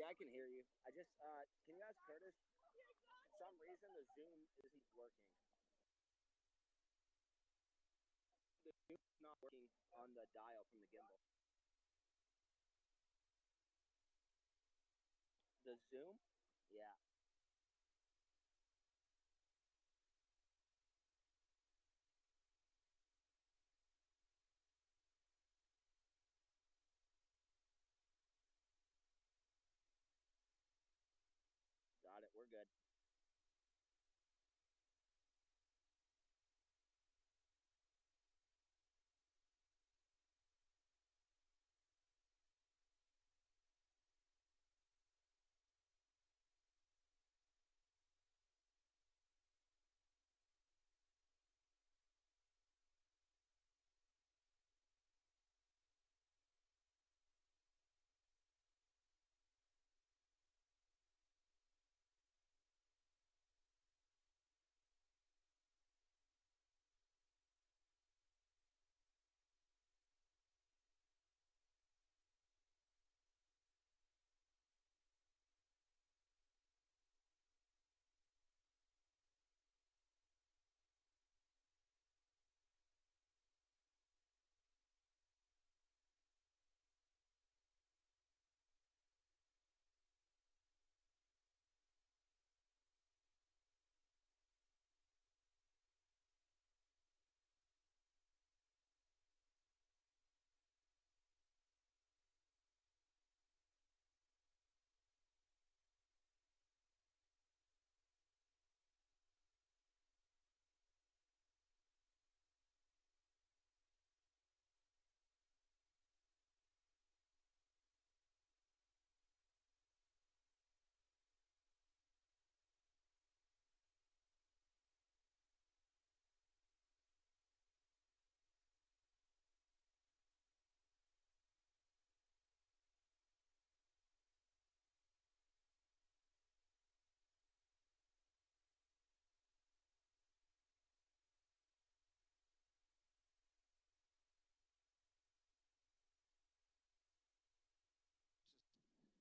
Yeah, I can hear you. I just, can you ask Curtis? For some reason, the Zoom isn't working. The Zoom's not working on the dial from the gimbal. The Zoom? Yeah. Got it. We're good.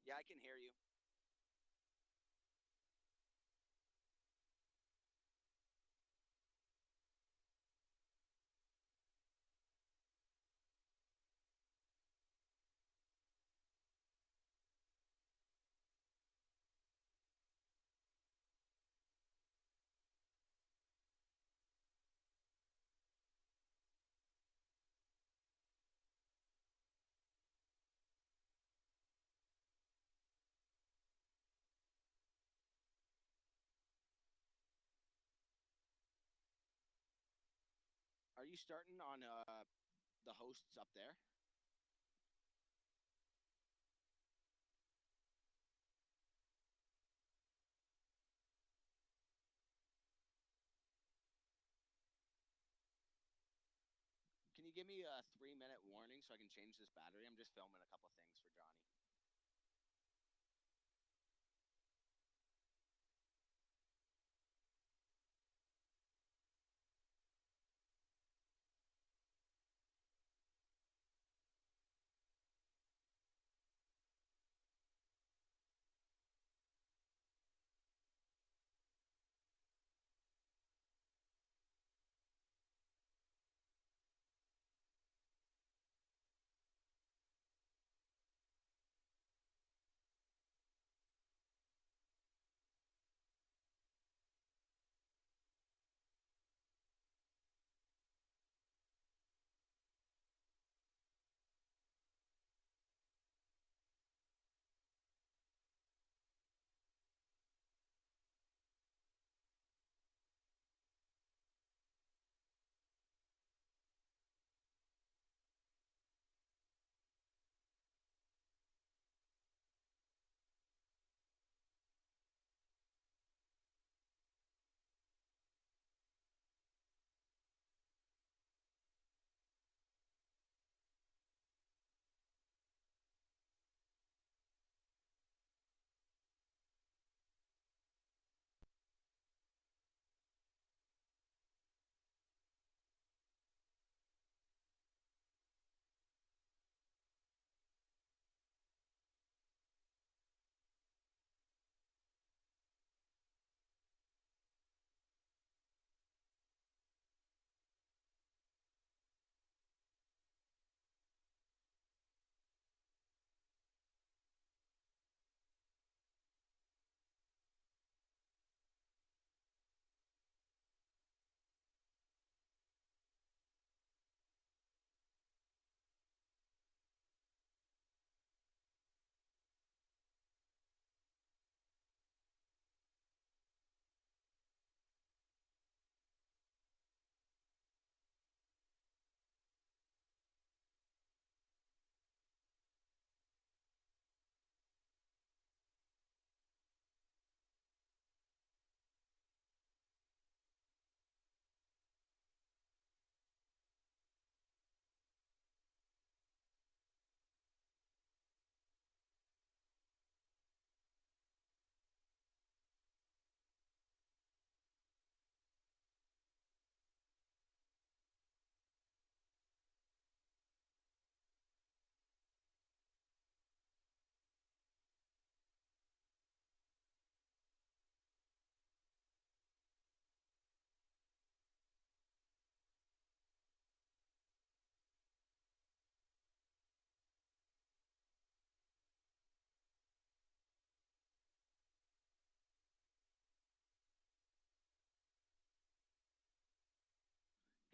Yeah, I can hear you. Are you starting on the hosts up there? Can you give me a 3-minute warning so I can change this battery? I'm just filming a couple things for Johnny.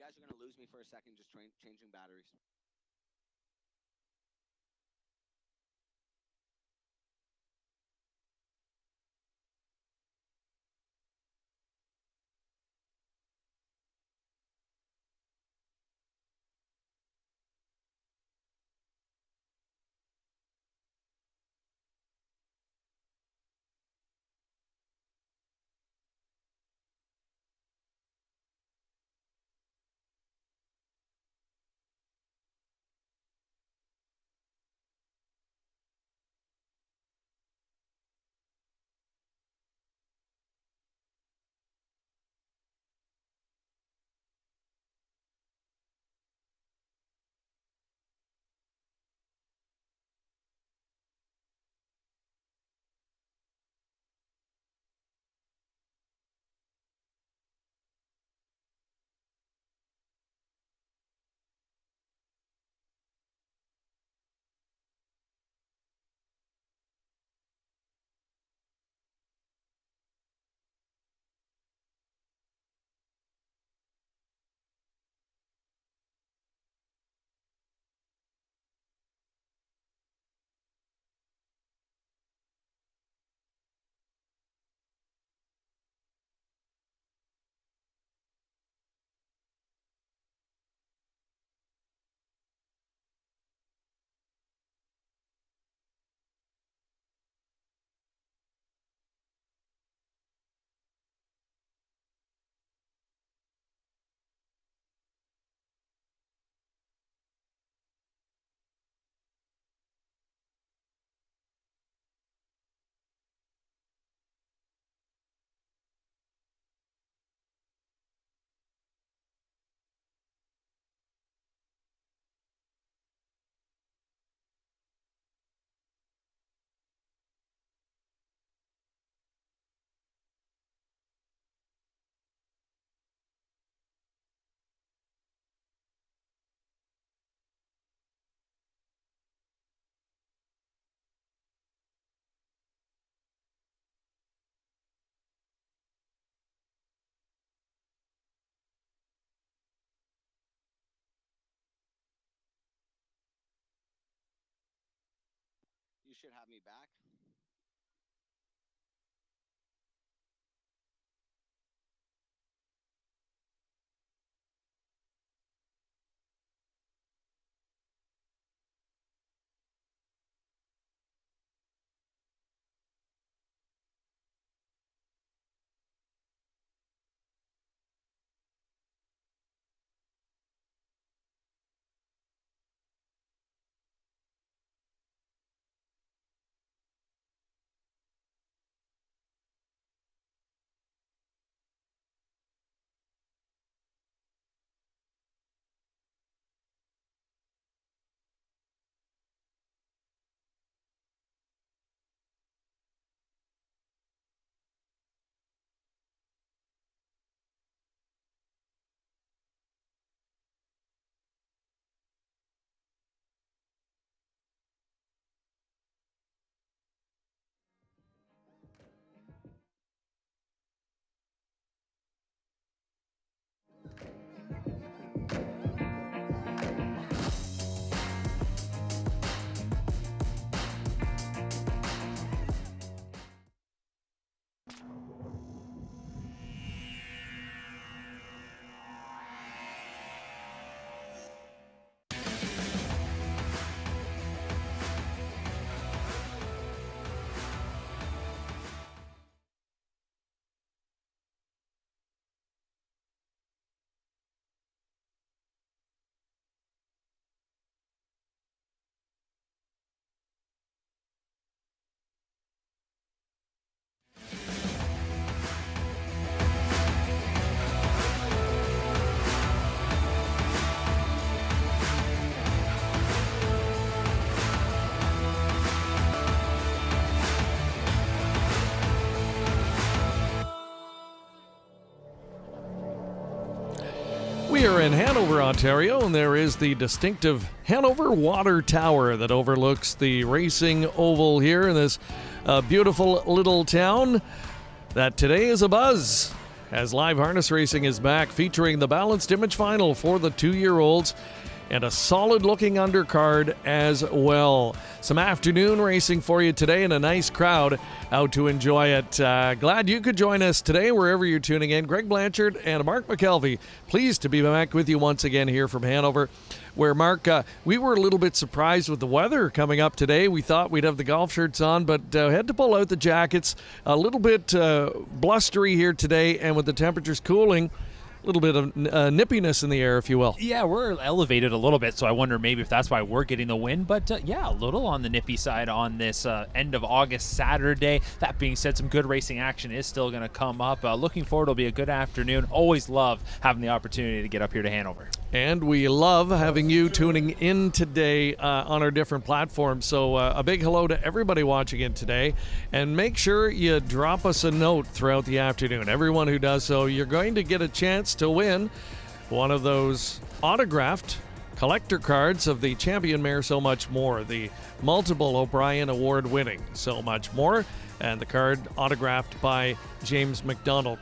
guys are going to lose me for a second just changing batteries. You should have me back. We are in Hanover, Ontario, and there is the distinctive Hanover Water Tower that overlooks the racing oval here in this beautiful little town that today is abuzz as live harness racing is back, featuring the balanced image final for the 2-year-olds and a solid-looking undercard as well. Some afternoon racing for you today and a nice crowd out to enjoy it. Glad you could join us today wherever you're tuning in. Greg Blanchard and Mark McKelvey, pleased to be back with you once again here from Hanover, where, Mark, we were a little bit surprised with the weather coming up today. We thought we'd have the golf shirts on, but had to pull out the jackets. A little bit blustery here today, and with the temperatures cooling, a little bit of nippiness in the air, if you will. Yeah, we're elevated a little bit, so I wonder maybe if that's why we're getting the wind. But yeah, a little on the nippy side on this end of August Saturday. That being said, some good racing action is still going to come up. Looking forward, it'll be a good afternoon. Always love having the opportunity to get up here to Hanover. And we love having you tuning in today on our different platforms. So a big hello to everybody watching in today. And make sure you drop us a note throughout the afternoon. Everyone who does so, you're going to get a chance to win one of those autographed collector cards of the Champion Mare So Much More, the multiple O'Brien Award winning So Much More, and the card autographed by James McDonald.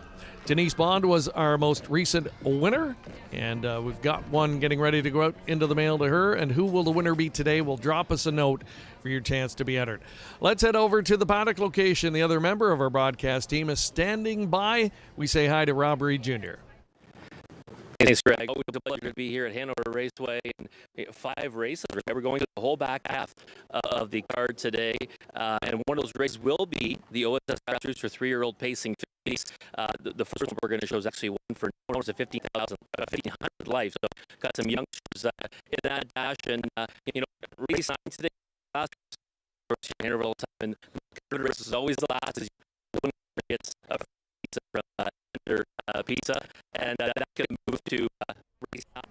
Denise Bond was our most recent winner, and we've got one getting ready to go out into the mail to her. And who will the winner be today? Will drop us a note for your chance to be entered. Let's head over to the paddock location. The other member of our broadcast team is standing by. We say hi to Rob Reed Jr. Thanks, Greg. Always a pleasure to be here at Hanover Raceway. And 5 races. We're going to the whole back half of the card today. And one of those races will be the OSS Grassroots for 3-year-old pacing fillies. The first one we're going to show is actually one for almost 1,500 life. So got some youngsters in that dash. And, really signed today. Hanover all the time. And the race is always the last. As you gets a pizza from pizza, and that can move to race time.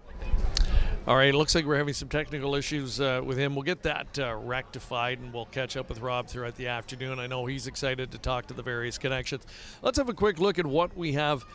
All right, it looks like we're having some technical issues with him. We'll get that rectified, and we'll catch up with Rob throughout the afternoon. I know he's excited to talk to the various connections. Let's have a quick look at what we have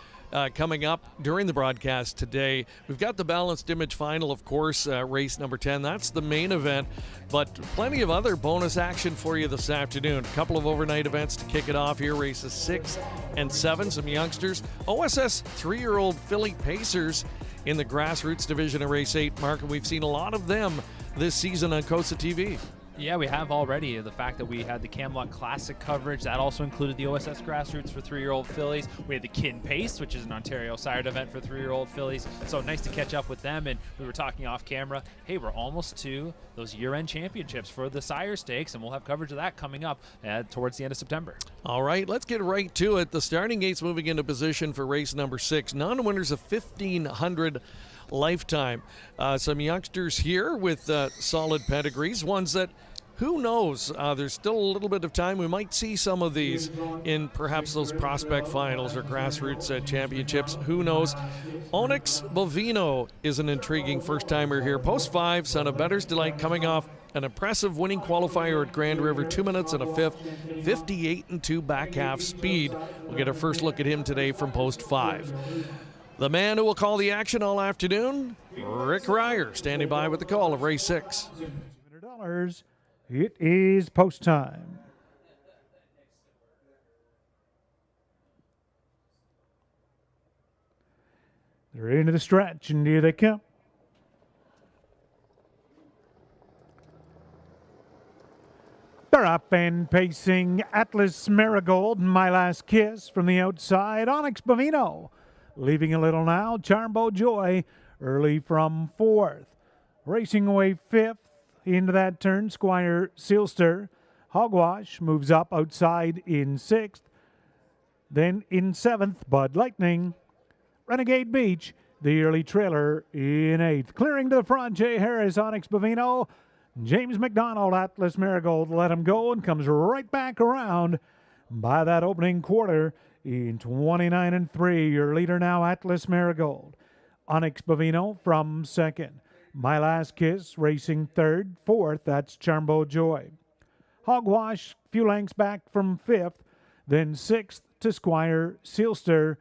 coming up during the broadcast today. We've got the balanced image final, of course, race number 10. That's the main event, but plenty of other bonus action for you this afternoon. A couple of overnight events to kick it off here, races 6 and 7. Some youngsters. OSS 3-year-old filly pacers in the grassroots division of race 8. Mark, and we've seen a lot of them this season on COSA-TV. Yeah, we have already. The fact that we had the Camelot Classic coverage, that also included the OSS Grassroots for 3-year-old fillies. We had the Kin Pace, which is an Ontario sired event for 3-year-old fillies. So nice to catch up with them. And we were talking off camera, hey, we're almost to those year-end championships for the sire stakes, and we'll have coverage of that coming up towards the end of September. All right, let's get right to it. The starting gate's moving into position for race number 6. Non-winners of 1,500 lifetime. Some youngsters here with solid pedigrees, ones that, who knows, there's still a little bit of time. We might see some of these in perhaps those prospect finals or grassroots championships. Who knows? Onyx Bovino is an intriguing first-timer here. Post 5, son of Better's Delight, coming off an impressive winning qualifier at Grand River, 2 minutes and a fifth, 58-2 back half speed. We'll get a first look at him today from Post 5. The man who will call the action all afternoon, Rick Ryer, standing by with the call of race 6. $200. It is post time. They're into the stretch, and here they come. They're up and pacing. Atlas Marigold, My Last Kiss from the outside. Onyx Bovino leaving a little now. Charmbo Joy early from 4th. Racing away 5th. Into that turn, Squire Sealster. Hogwash moves up outside in 6th. Then in 7th, Bud Lightning. Renegade Beach, the early trailer in 8th. Clearing to the front, Jay Harris, Onyx Bovino. James McDonald, Atlas Marigold, let him go and comes right back around by that opening quarter in 29-3. Your leader now, Atlas Marigold. Onyx Bovino from 2nd. My Last Kiss racing 3rd. 4th, that's Charmbo Joy. Hogwash, few lengths back from 5th. Then 6th to Squire Sealster.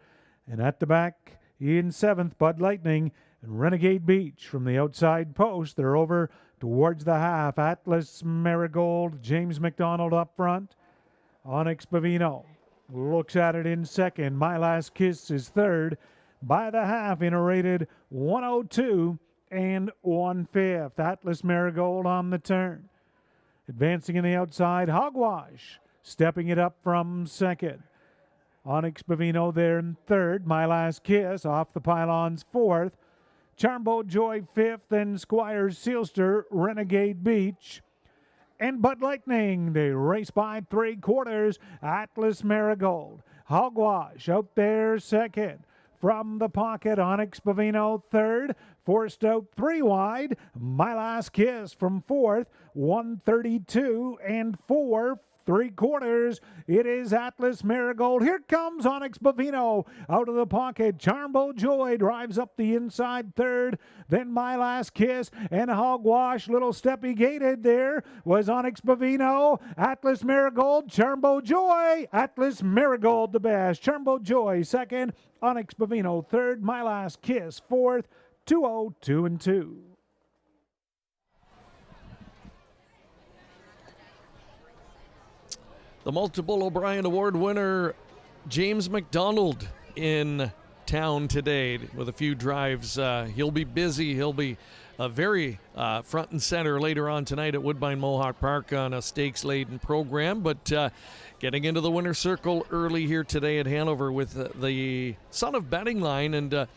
And at the back in 7th, Bud Lightning and Renegade Beach from the outside post. They're over towards the half. Atlas Marigold, James McDonald up front. Onyx Bovino looks at it in second. My Last Kiss is third. By the half in a rated 102 and 1/5. Atlas Marigold on the turn. Advancing in the outside, Hogwash stepping it up from second. Onyx Bavino there in third. My Last Kiss off the pylons fourth. Charmboat Joy fifth, and Squire Sealster Renegade Beach. And Bud Lightning, they race by 3/4. Atlas Marigold. Hogwash out there second. From the pocket, Onyx Bavino third. Forced out 3 wide. My Last Kiss from fourth. 132 and 4/3. It is Atlas Marigold. Here comes Onyx Bavino out of the pocket. Charmbo Joy drives up the inside third. Then My Last Kiss and Hogwash. Little steppy gated there was Onyx Bavino. Atlas Marigold. Charmbo Joy. Atlas Marigold the best. Charmbo Joy second. Onyx Bavino third. My Last Kiss fourth. 202 and 2. The multiple O'Brien Award winner, James McDonald, in town today with a few drives. He'll be busy. He'll be very front and center later on tonight at Woodbine Mohawk Park on a stakes-laden program. But getting into the winner's circle early here today at Hanover with the son of betting line. And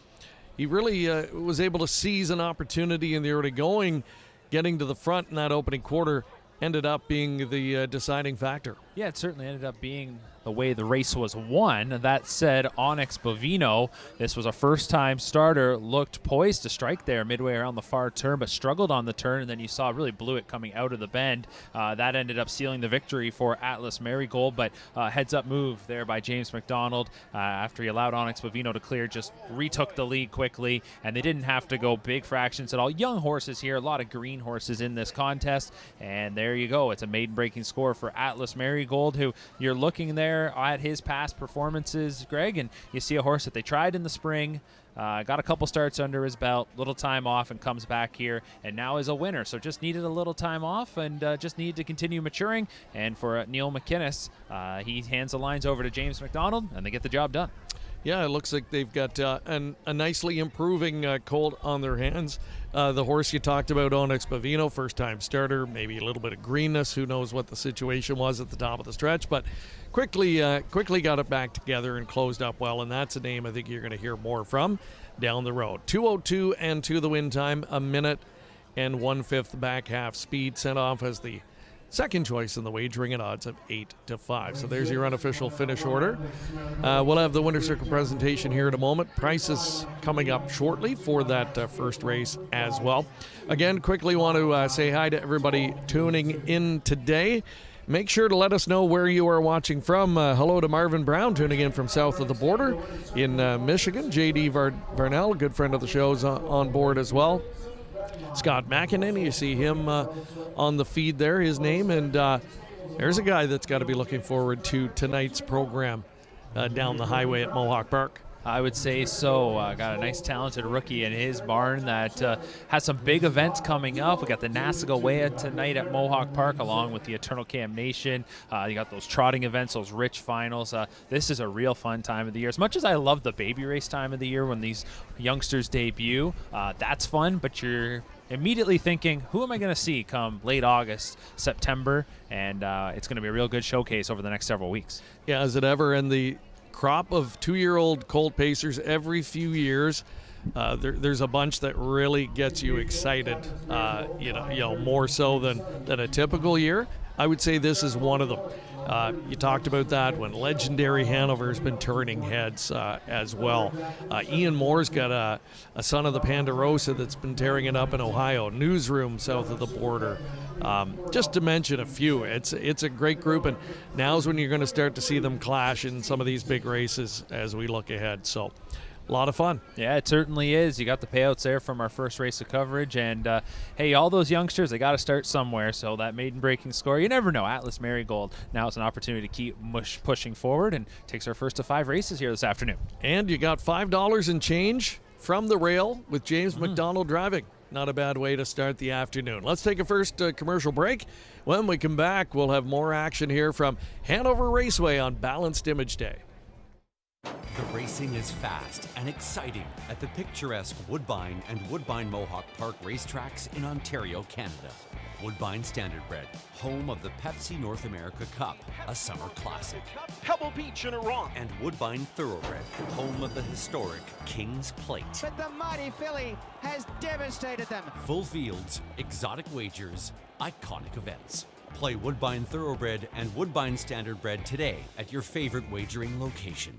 he really was able to seize an opportunity in the early going, getting to the front in that opening quarter. Ended up being the deciding factor. Yeah, it certainly ended up being the way the race was won. That said, Onyx Bavino, this was a first-time starter, looked poised to strike there midway around the far turn, but struggled on the turn, and then you saw really blew it coming out of the bend. That ended up sealing the victory for Atlas Marigold, but heads-up move there by James McDonald after he allowed Onyx Bavino to clear, just retook the lead quickly, and they didn't have to go big fractions at all. Young horses here, a lot of green horses in this contest, and there you go. It's a maiden-breaking score for Atlas Marigold, who you're looking there at his past performances, Greg, and you see a horse that they tried in the spring, got a couple starts under his belt, little time off, and comes back here, and now is a winner. So just needed a little time off and just needed to continue maturing. And for Neil McInnes, he hands the lines over to James McDonald, and they get the job done. Yeah, it looks like they've got a nicely improving colt on their hands. The horse you talked about, Onyx Bavino, first-time starter, maybe a little bit of greenness. Who knows what the situation was at the top of the stretch, but quickly got it back together and closed up well, and that's a name I think you're going to hear more from down the road. 2:02 and 2 the win time, a minute and 1/5 back half speed, sent off as the second choice in the wagering at odds of 8-5. So there's your unofficial finish order. We'll have the winner circle presentation here in a moment. Prices coming up shortly for that first race as well. Again, quickly want to say hi to everybody tuning in today. Make sure to let us know where you are watching from. Hello to Marvin Brown tuning in from south of the border in Michigan. J.D. Varnell, a good friend of the show, is on board as well. Scott McInerney, you see him on the feed there, his name, and there's a guy that's got to be looking forward to tonight's program down the highway at Mohawk Park. I would say so. Got a nice talented rookie in his barn that has some big events coming up. We got the Nassagaweya tonight at Mohawk Park along with the Eternal Cam Nation. You got those trotting events, those rich finals. This is a real fun time of the year. As much as I love the baby race time of the year when these youngsters debut, that's fun, but you're immediately thinking, who am I going to see come late August, September? And it's going to be a real good showcase over the next several weeks. Yeah, as it ever, and the crop of 2-year-old colt pacers every few years. There's a bunch that really gets you excited, you know, more so than a typical year. I would say this is one of them. You talked about that when legendary Hanover's been turning heads as well. Ian Moore's got a son of the Ponderosa that's been tearing it up in Ohio. Newsroom south of the border. Just to mention a few. It's a great group, and now's when you're going to start to see them clash in some of these big races as we look ahead. So a lot of fun. Yeah, it certainly is. You got the payouts there from our first race of coverage. And, hey, all those youngsters, they got to start somewhere. So that maiden-breaking score, you never know. Atlas Marigold, now it's an opportunity to keep pushing forward and takes our first of 5 races here this afternoon. And you got $5 and change from the rail with James McDonald driving. Not a bad way to start the afternoon. Let's take a first commercial break. When we come back, we'll have more action here from Hanover Raceway on Balanced Image Day. The racing is fast and exciting at the picturesque Woodbine and Woodbine Mohawk Park racetracks in Ontario, Canada. Woodbine Standardbred, home of the Pepsi North America Cup, a summer classic. Pebble Beach in Iran. And Woodbine Thoroughbred, home of the historic King's Plate. But the mighty filly has devastated them. Full fields, exotic wagers, iconic events. Play Woodbine Thoroughbred and Woodbine Standardbred today at your favorite wagering location.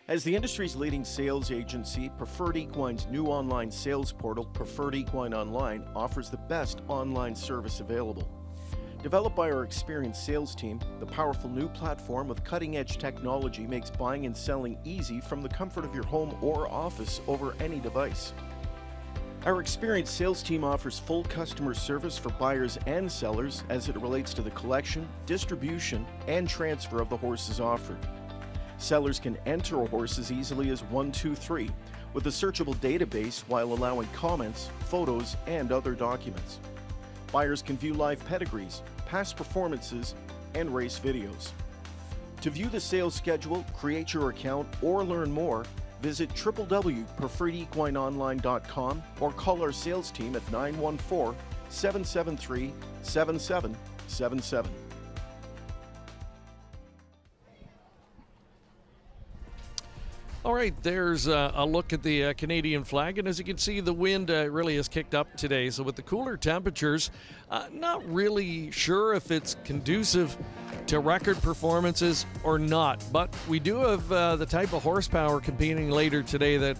As the industry's leading sales agency, Preferred Equine's new online sales portal, Preferred Equine Online, offers the best online service available. Developed by our experienced sales team, the powerful new platform with cutting-edge technology makes buying and selling easy from the comfort of your home or office over any device. Our experienced sales team offers full customer service for buyers and sellers as it relates to the collection, distribution, and transfer of the horses offered. Sellers can enter a horse as easily as 123 with a searchable database while allowing comments, photos, and other documents. Buyers can view live pedigrees, past performances, and race videos. To view the sales schedule, create your account, or learn more, visit www.preferredequineonline.com or call our sales team at 914-773-7777. All right, there's a look at the Canadian flag, and as you can see, the wind really has kicked up today. So with the cooler temperatures, not really sure if it's conducive to record performances or not. But we do have the type of horsepower competing later today that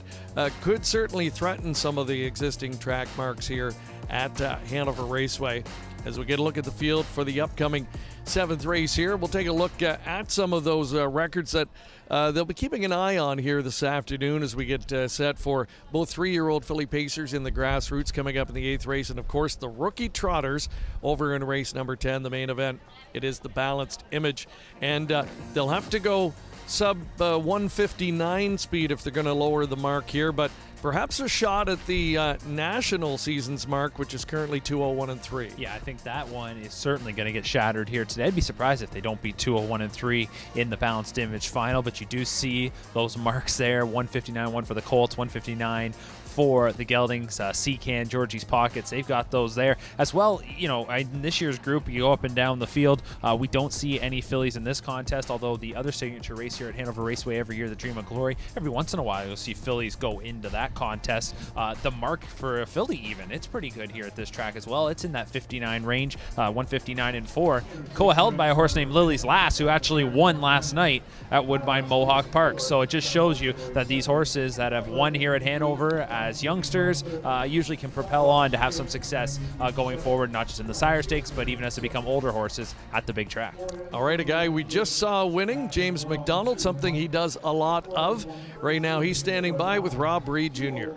could certainly threaten some of the existing track marks here at Hanover Raceway. As we get a look at the field for the upcoming 7th race here, we'll take a look at some of those records that they'll be keeping an eye on here this afternoon as we get set for both 3-year-old filly pacers in the grassroots coming up in the 8th race, and of course the rookie trotters over in race number 10, the main event. It is the Balanced Image, and they'll have to go sub 159 speed if they're going to lower the mark here, but perhaps a shot at the national seasons mark, which is currently 2:01.3. Yeah, I think that one is certainly going to get shattered here today. I'd be surprised if they don't beat 2:01.3 in the Balanced Image final, but you do see those marks there. 159 for the Colts, 159 for the Geldings, Seacan, Georgie's Pockets. They've got those there as well. You know, in this year's group, you go up and down the field. We don't see any fillies in this contest, although the other signature race here at Hanover Raceway every year, the Dream of Glory, every once in a while you'll see fillies go into that contest. The mark for a filly even, it's pretty good here at this track as well. It's in that 59 range, 159.4. Co-held by a horse named Lily's Lass, who actually won last night at Woodbine Mohawk Park. So it just shows you that these horses that have won here at Hanover as youngsters usually can propel on to have some success going forward, not just in the sire stakes, but even as they become older horses at the big track. All right, a guy we just saw winning, James McDonald, something he does a lot of. Right now he's standing by with Rob Reed Jr.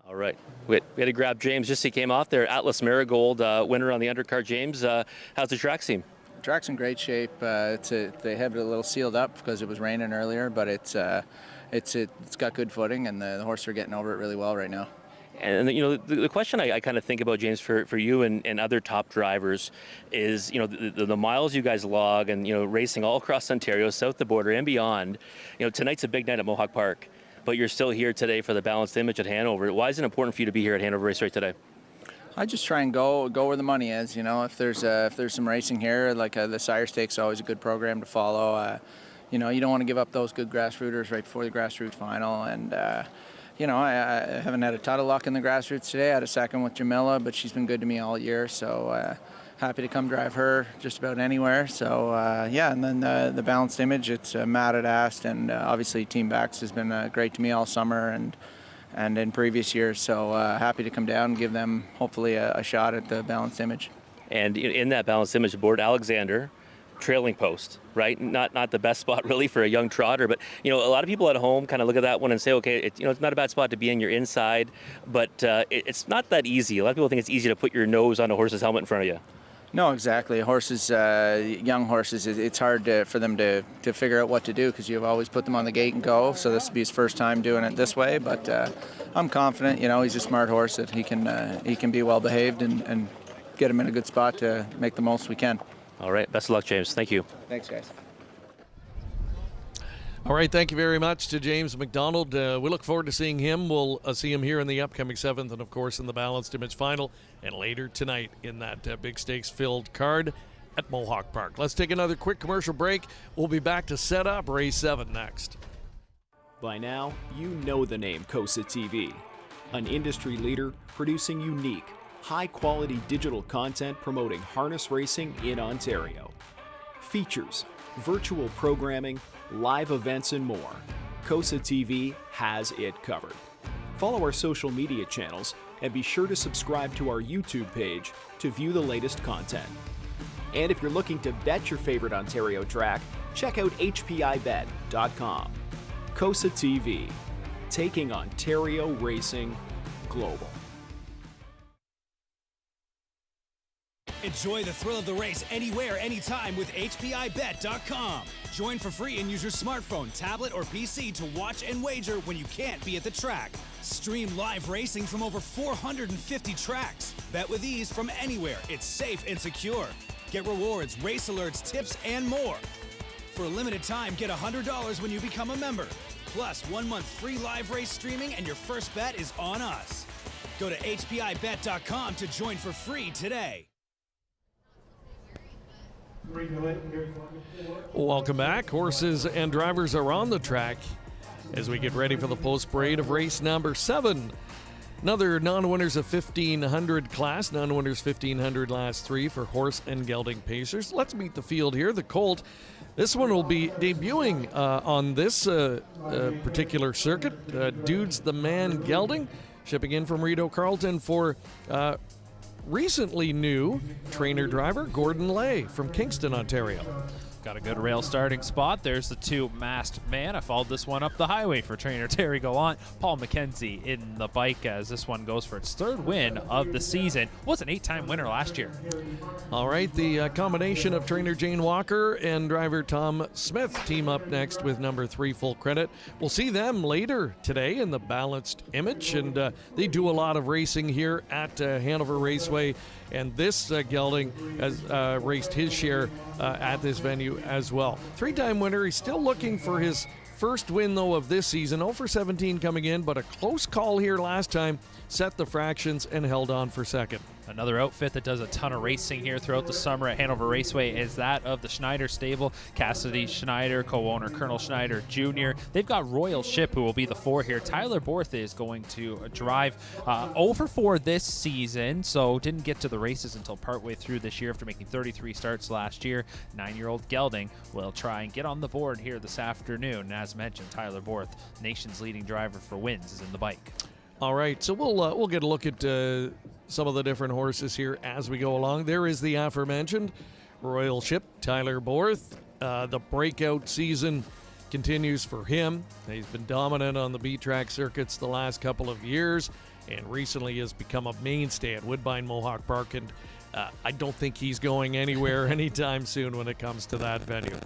All right. We had to grab James just as he came off there. Atlas Marigold, winner on the undercard. James, how's the track seem? Track's in great shape. They have it a little sealed up because it was raining earlier, but it's got good footing, and the horses are getting over it really well right now. And you know, the question I kind of think about, James, for you and other top drivers is, you know, the miles you guys log, and you know, racing all across Ontario, south the border and beyond. You know, tonight's a big night at Mohawk Park, but you're still here today for the Balanced Image at Hanover. Why is it important for you to be here at Hanover Raceway today? I just try and go where the money is. You know, if there's some racing here, like the Sire Stakes, is always a good program to follow. You know, you don't want to give up those good grassrooters right before the grassroots final. And you know, I haven't had a ton of luck in the grassroots today. I had a second with Jamila, but she's been good to me all year. So happy to come drive her just about anywhere. So yeah, and then the Balanced Image, it's Matt had asked, and obviously Team Bax has been great to me all summer and in previous years. So happy to come down and give them hopefully a shot at the Balanced Image. And in that Balanced Image board, Alexander, trailing post, right? Not the best spot really for a young trotter, but you know, a lot of people at home kind of look at that one and say, okay, it's not a bad spot to be in, your inside, but it's not that easy. A lot of people think it's easy to put your nose on a horse's helmet in front of you. No, exactly. Horses, young horses, it's hard for them to figure out what to do because you've always put them on the gate and go. So this will be his first time doing it this way. But I'm confident. He's a smart horse that he can be well behaved and get him in a good spot to make the most we can. All right. Best of luck, James. Thank you. Thanks, guys. All right, thank you very much to James McDonald. We look forward to seeing him. We'll see him here in the upcoming 7th and, of course, in the Balanced Image Final and later tonight in that big stakes-filled card at Mohawk Park. Let's take another quick commercial break. We'll be back to set up Race 7 next. By now, you know the name COSA-TV, an industry leader producing unique, high-quality digital content promoting harness racing in Ontario. Features, virtual programming, live events, and more. COSA-TV has it covered. Follow our social media channels and be sure to subscribe to our YouTube page to view the latest content. And if you're looking to bet your favorite Ontario track, check out hpibet.com. COSA-TV, taking Ontario racing global. Enjoy the thrill of the race anywhere, anytime with hpibet.com. Join for free and use your smartphone, tablet, or PC to watch and wager when you can't be at the track. Stream live racing from over 450 tracks. Bet with ease from anywhere. It's safe and secure. Get rewards, race alerts, tips, and more. For a limited time, get $100 when you become a member. Plus, 1 month free live race streaming and your first bet is on us. Go to hpibet.com to join for free today. Welcome back. Horses and drivers are on the track as we get ready for the post-parade of race number 7. Another non-winners of 1500 class, non-winners 1500 last 3 for horse and gelding pacers. Let's meet the field here. The colt, this one will be debuting on this particular circuit. Dudes the Man Gelding, shipping in from Rideau Carleton for recently new trainer driver Gordon Lay from Kingston, Ontario. Got a good rail starting spot. There's the 2 masked man. I followed this one up the highway for trainer Terry Gallant. Paul McKenzie in the bike as this one goes for its 3rd win of the season. Was an 8-time winner last year. All right, the combination of trainer Jane Walker and driver Tom Smith team up next with number 3 Full Credit. We'll see them later today in the Balanced Image, and they do a lot of racing here at Hanover Raceway, and this gelding has raced his share at this venue as well. 3-time winner. He's still looking for his first win, though, of this season. 0 for 17 coming in, but a close call here last time. Set the fractions and held on for second. Another outfit that does a ton of racing here throughout the summer at Hanover Raceway is that of the Schneider stable. Cassidy Schneider, co-owner Colonel Schneider Jr. They've got Royal Ship, who will be the 4 here. Tyler Borth is going to drive 0 for 4 this season, so didn't get to the races until partway through this year after making 33 starts last year. 9-year-old gelding will try and get on the board here this afternoon. And as mentioned, Tyler Borth, nation's leading driver for wins, is in the bike. All right, so we'll get a look at some of the different horses here as we go along. There is the aforementioned Royal Ship, Tyler Borth. The breakout season continues for him. He's been dominant on the B-track circuits the last couple of years and recently has become a mainstay at Woodbine Mohawk Park, and I don't think he's going anywhere anytime soon when it comes to that venue.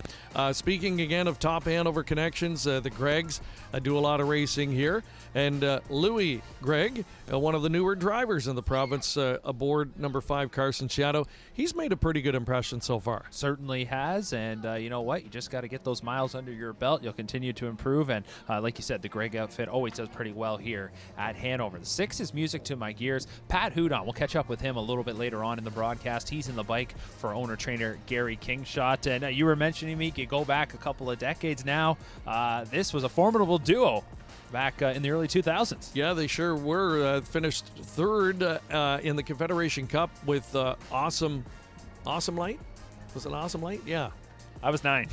Speaking again of top Hanover connections, the Greggs do a lot of racing here. And Louis Gregg, one of the newer drivers in the province, aboard number 5 Carson Shadow, he's made a pretty good impression so far. Certainly has, and you know what? You just got to get those miles under your belt. You'll continue to improve, and like you said, the Gregg outfit always does pretty well here at Hanover. The 6 is music to my gears. Pat Hudon, we'll catch up with him a little bit later on in the broadcast. He's in the bike for owner-trainer Gary Kingshot, and you were mentioning, Meek, you go back a couple of decades now. This was a formidable duo back in the early 2000s. Yeah, they sure were. Finished 3rd in the Confederation Cup with Awesome Light. Was it Awesome Light? Yeah. I was 9.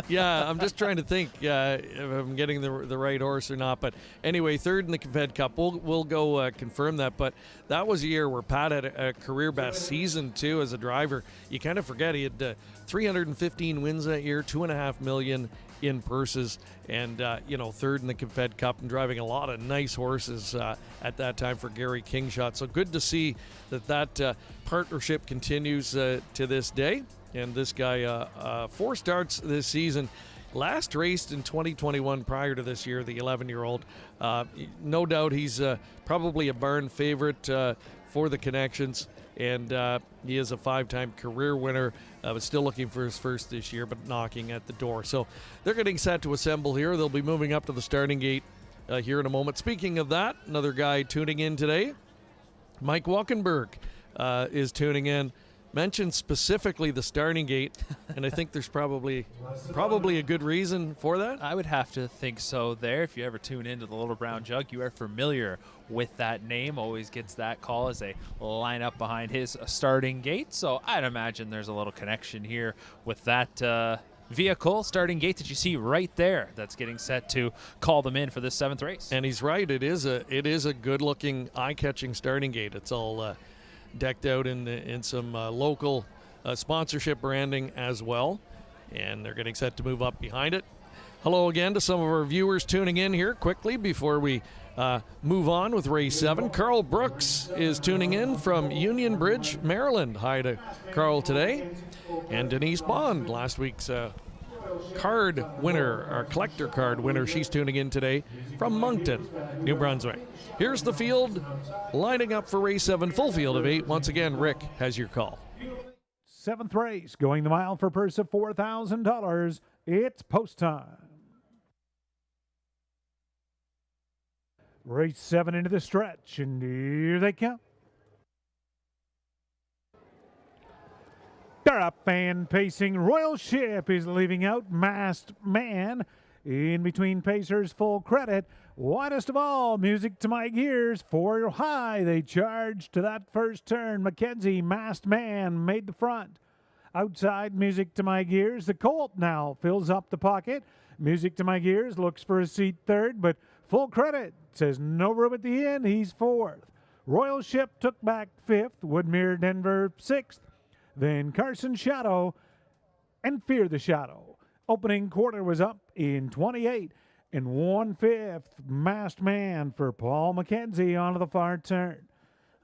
Yeah, I'm just trying to think if I'm getting the right horse or not. But anyway, third in the Fed Cup. We'll go confirm that. But that was a year where Pat had a career best season too as a driver. You kind of forget he had 315 wins that year, $2.5 million in purses, and third in the Fed Cup and driving a lot of nice horses at that time for Gary Kingshot. So good to see that partnership continues to this day. And this guy, 4 starts this season. Last raced in 2021 prior to this year, the 11-year-old. No doubt he's probably a barn favorite for the connections. And he is a 5-time career winner. Was still looking for his first this year, but knocking at the door. So they're getting set to assemble here. They'll be moving up to the starting gate here in a moment. Speaking of that, another guy tuning in today, Mike Walkenberg is tuning in. Mentioned specifically the starting gate, and I think there's probably a good reason for that. I would have to think so there. If you ever tune into the Little Brown Jug, you are familiar with that name. Always gets that call as they line up behind his starting gate. So I'd imagine there's a little connection here with that vehicle starting gate that you see right there that's getting set to call them in for this 7th race. And he's right. It is a good-looking, eye-catching starting gate. It's all decked out in some local sponsorship branding as well, and they're getting set to move up behind it. Hello again to some of our viewers tuning in here quickly before we move on with race 7. Carl Brooks is tuning in from Union Bridge, Maryland. Hi to Carl today. And Denise Bond, last week's card winner, our collector card winner, she's tuning in today from Moncton, New Brunswick. Here's the field lining up for race 7, full field of 8. Once again, Rick has your call. 7th race, going the mile for a purse of $4,000. It's post time. Race 7 into the stretch, and here they come. They're up and pacing. Royal Ship is leaving out. Masked Man in between pacers. Full Credit. Widest of all, Music to My Gears. 4 high, they charge to that first turn. Mackenzie, Masked Man, made the front. Outside, Music to My Gears. The Colt now fills up the pocket. Music to My Gears looks for a seat third, but Full Credit says no room at the end. He's 4th. Royal Ship took back 5th. Woodmere Denver 6th. Then Carson Shadow and Fear the Shadow. Opening quarter was up in 28 and 1/5. Masked Man for Paul McKenzie onto the far turn.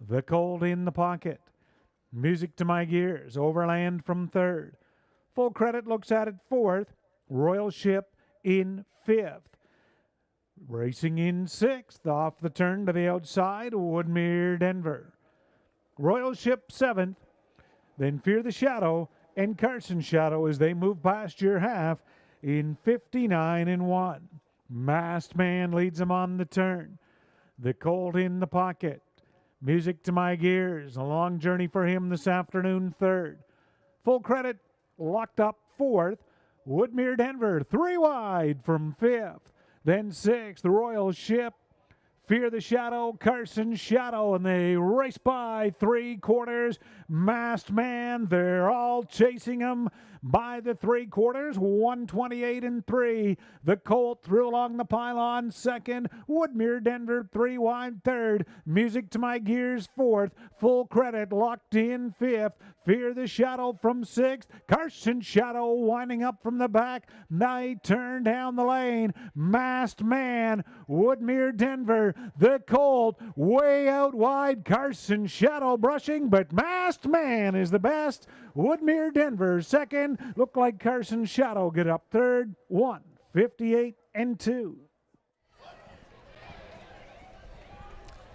The Colt in the pocket. Music to My Gears. Overland from 3rd. Full Credit looks at it 4th. Royal Ship in 5th. Racing in 6th. Off the turn to the outside. Woodmere Denver. Royal Ship 7th. Then Fear the Shadow and Carson Shadow as they move past your half in 59 and 1. Masked Man leads them on the turn. The Colt in the pocket. Music to My Gears. A long journey for him this afternoon, 3rd. Full Credit locked up 4th. Woodmere Denver 3 wide from 5th. Then 6th, the Royal Ship. Fear the Shadow, Carson Shadow, and they race by 3/4. Masked Man, they're all chasing him by the 3/4. 128 and 3. The Colt through along the pylon 2nd. Woodmere Denver 3 wide 3rd. Music to My Gears 4th. Full Credit locked in 5th. Fear the Shadow from 6th. Carson Shadow winding up from the back. They turn down the lane. Masked Man, Woodmere Denver, the Colt way out wide. Carson Shadow brushing, but Masked Man is the best. Woodmere Denver 2nd. Looked like Carson Shadow get up 3rd. 1:58 and 2.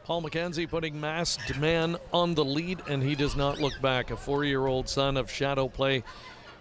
Paul McKenzie putting Masked Man on the lead, and he does not look back. A 4-year-old son of Shadow Play,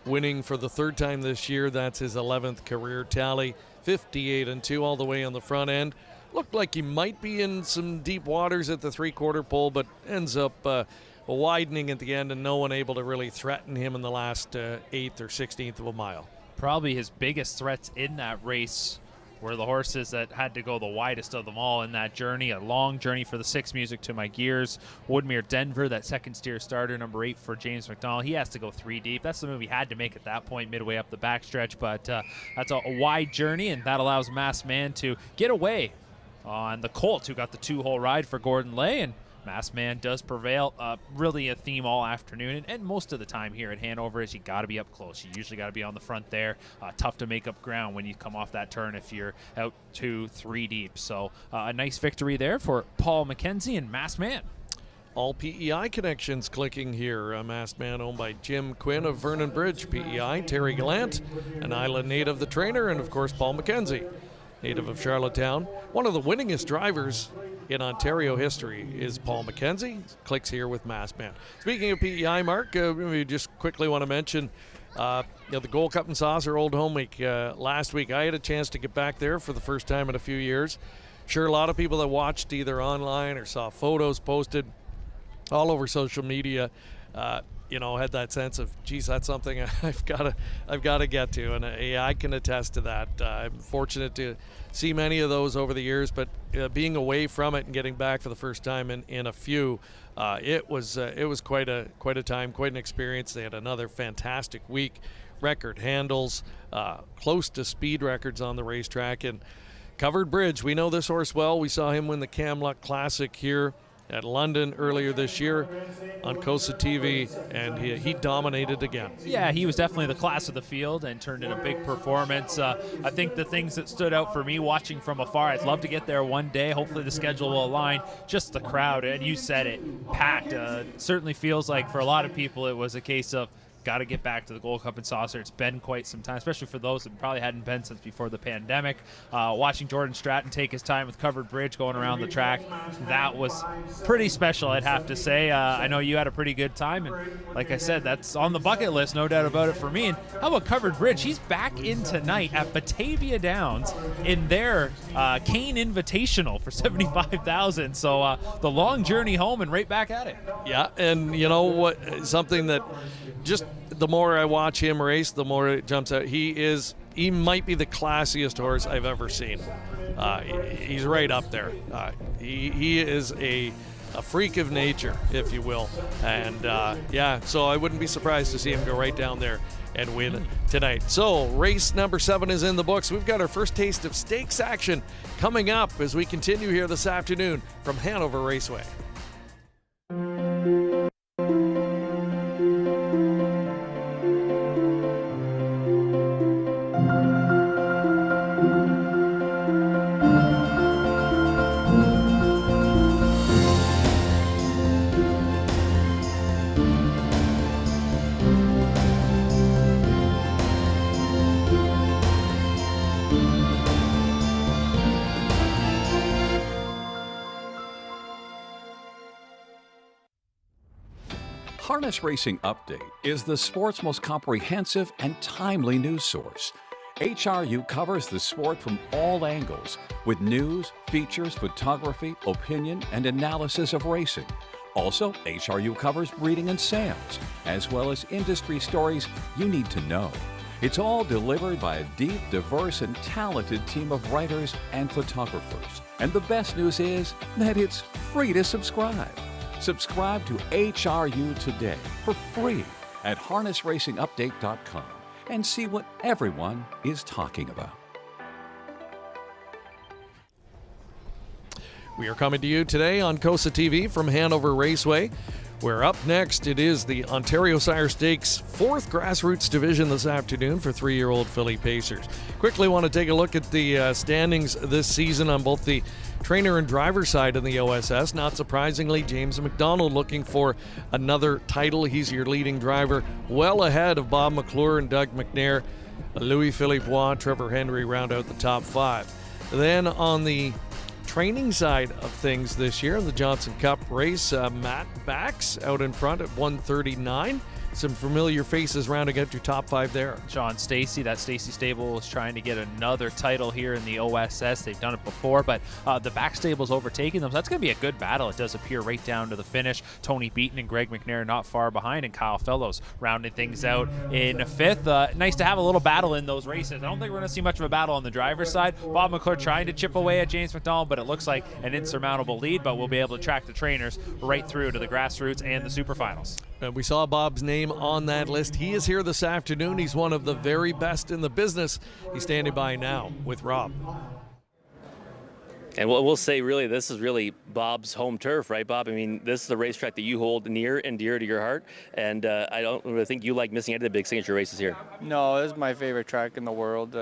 winning for the 3rd time this year. That's his 11th career tally. 58 and 2 all the way on the front end. Looked like he might be in some deep waters at the 3/4 pole, but ends up widening at the end, and no one able to really threaten him in the last 8th or 16th of a mile. Probably his biggest threats in that race were the horses that had to go the widest of them all in that journey. A long journey for the 6 Music to My Gears. Woodmere Denver, that second steer starter, number 8 for James McDonald. He has to go 3 deep. That's the move he had to make at that point, midway up the backstretch. But that's a wide journey, and that allows Masked Man to get away on the Colt, who got the 2-hole ride for Gordon Lay. And Masked Man does prevail. Really a theme all afternoon, and most of the time here at Hanover is you got to be up close. You usually got to be on the front there. Tough to make up ground when you come off that turn if you're out 2-3 deep. So a nice victory there for Paul McKenzie and Masked Man. All PEI connections clicking here. Masked Man owned by Jim Quinn of Vernon Bridge, PEI, Terry Gallant, an Island native, the trainer, and of course Paul McKenzie, native of Charlottetown. One of the winningest drivers in Ontario history is Paul McKenzie. Clicks here with Masked Man. Speaking of PEI, Mark, we just quickly want to mention the Gold Cup and Saucer Old Home Week last week. I had a chance to get back there for the first time in a few years. Sure, a lot of people that watched either online or saw photos posted all over social media, had that sense of, geez, that's something I've got to get to, and I can attest to that. I'm fortunate to see many of those over the years, but being away from it and getting back for the first time in a few, it was quite a time, quite an experience. They had another fantastic week, record handles, close to speed records on the racetrack, and Covered Bridge. We know this horse well. We saw him win the Camluck Classic here at London earlier this year on COSA-TV, and he dominated again. Yeah, he was definitely the class of the field and turned in a big performance. I think the things that stood out for me watching from afar, I'd love to get there one day. Hopefully the schedule will align. Just the crowd, and you said it, packed. Certainly feels like for a lot of people it was a case of got to get back to the Gold Cup and Saucer. It's been quite some time, especially for those that probably hadn't been since before the pandemic. Watching Jordan Stratton take his time with Covered Bridge going around the track, that was pretty special, I'd have to say. I know you had a pretty good time, and like I said, that's on the bucket list, no doubt about it for me. And how about Covered Bridge? He's back in tonight at Batavia Downs in their Kane Invitational for $75,000. So the long journey home and right back at it. Yeah, and you know what? Something that just the more I watch him race, the more it jumps out. He might be the classiest horse I've ever seen. He's right up there. He is a freak of nature, if you will. And so I wouldn't be surprised to see him go right down there and win tonight. So race number 7 is in the books. We've got our first taste of stakes action coming up as we continue here this afternoon from Hanover Raceway. Harness Racing Update is the sport's most comprehensive and timely news source. HRU covers the sport from all angles with news, features, photography, opinion, and analysis of racing. Also, HRU covers breeding and sales, as well as industry stories you need to know. It's all delivered by a deep, diverse, and talented team of writers and photographers. And the best news is that it's free to subscribe. Subscribe to HRU today for free at harnessracingupdate.com and see what everyone is talking about. We are coming to you today on COSA-TV from Hanover Raceway, where up next it is the Ontario Sire Stakes 4th Grassroots Division this afternoon for 3-year-old filly pacers. Quickly want to take a look at the standings this season on both the trainer and driver side in the OSS. Not surprisingly, James McDonald looking for another title. He's your leading driver, well ahead of Bob McClure and Doug McNair. Louis-Philippe Bois, Trevor Henry round out the top 5. Then on the training side of things this year in the Johnson Cup race, Matt Bax out in front at 139. some familiar faces rounding out your top 5 there. Sean Stacy, that Stacy stable is trying to get another title here in the OSS. They've done it before, but the back stable's overtaking them. So that's going to be a good battle. It does appear right down to the finish. Tony Beaton and Greg McNair not far behind, and Kyle Fellows rounding things out in 5th. Nice to have a little battle in those races. I don't think we're going to see much of a battle on the driver's side. Bob McClure trying to chip away at James McDonald, but it looks like an insurmountable lead, but we'll be able to track the trainers right through to the grassroots and the super finals. We saw Bob's name on that list. He is here this afternoon. He's one of the very best in the business. He's standing by now with Rob. And we'll say, really, this is really Bob's home turf, right, Bob? I mean, this is the racetrack that you hold near and dear to your heart, and I don't really think you like missing out on the big signature races here. No, this is my favorite track in the world.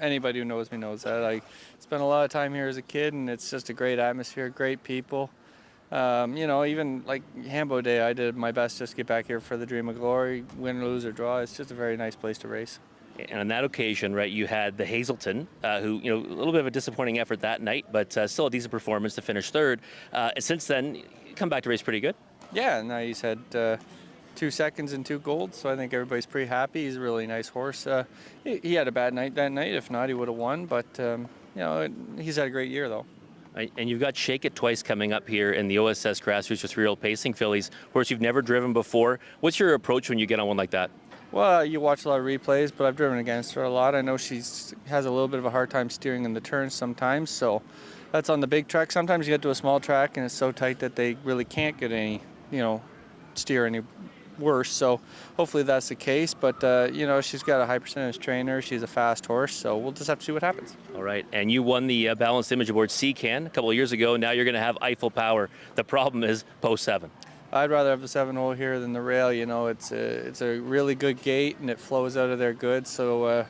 Anybody who knows me knows that. I spent a lot of time here as a kid, and it's just a great atmosphere, great people. Even like Hambo Day, I did my best just to get back here for the Dream of Glory, win, lose, or draw. It's just a very nice place to race. And on that occasion, right, you had the Hazelton, who, a little bit of a disappointing effort that night, but still a decent performance to finish 3rd. And since then, you come back to race pretty good. Yeah, now he's had 2 seconds and 2 golds, so I think everybody's pretty happy. He's a really nice horse. He had a bad night that night. If not, he would have won, but, he's had a great year, though. And you've got Shake It Twice coming up here in the OSS Grassroots for 3-year-old pacing fillies, horse you've never driven before. What's your approach when you get on one like that? Well, you watch a lot of replays, but I've driven against her a lot. I know she has a little bit of a hard time steering in the turns sometimes, so that's on the big track. Sometimes you get to a small track and it's so tight that they really can't get any, steer any worse. So hopefully that's the case, but she's got a high percentage trainer. She's a fast horse, so we'll just have to see what happens. All right, and you won the balanced image aboard C-Can a couple of years ago. Now you're going to have Eiffel Power. The problem is post 7. I'd rather have the 7-hole here than the rail. It's a really good gate and it flows out of there good. So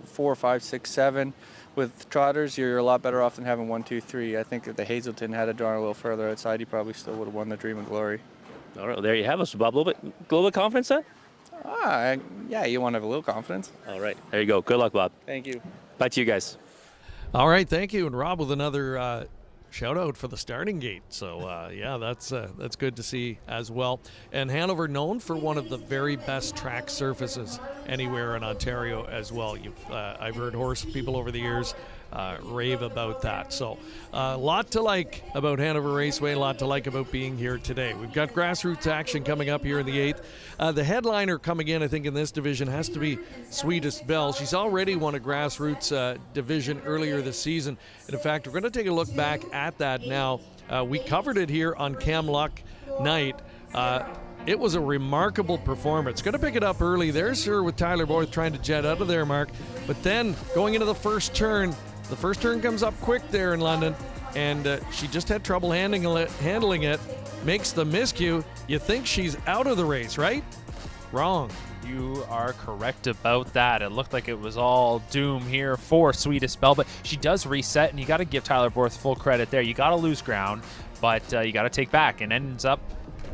4, 5, 6, 7. With trotters, you're a lot better off than having 1, 2, 3. I think if the Hazelton had drawn a little further outside, he probably still would have won the Dream of Glory. All right, well, there you have it. So Bob, a little bit confidence then? Yeah, you want to have a little confidence. All right, there you go. Good luck, Bob. Thank you. Back to you guys. All right, thank you. And Rob with another shout out for the starting gate. So that's good to see as well. And Hanover known for one of the very best track surfaces anywhere in Ontario as well. I've heard horse people over the years rave about that. So a lot to like about Hanover Raceway, a lot to like about being here today. We've got grassroots action coming up here in the 8th. The headliner coming in, I think, in this division has to be Sweetest Belle. She's already won a grassroots division earlier this season. And in fact, we're going to take a look back at that now. We covered it here on Camluck night. It was a remarkable performance. Going to pick it up early. There's her with Tyler Borth trying to jet out of there, Mark. But then going into the first turn comes up quick there in London, and she just had trouble handling it. Makes the miscue. You think she's out of the race, right? Wrong. You are correct about that. It looked like it was all doom here for Sweetest Belle, but she does reset, and you got to give Tyler Borth full credit there. You got to lose ground, but you got to take back, and ends up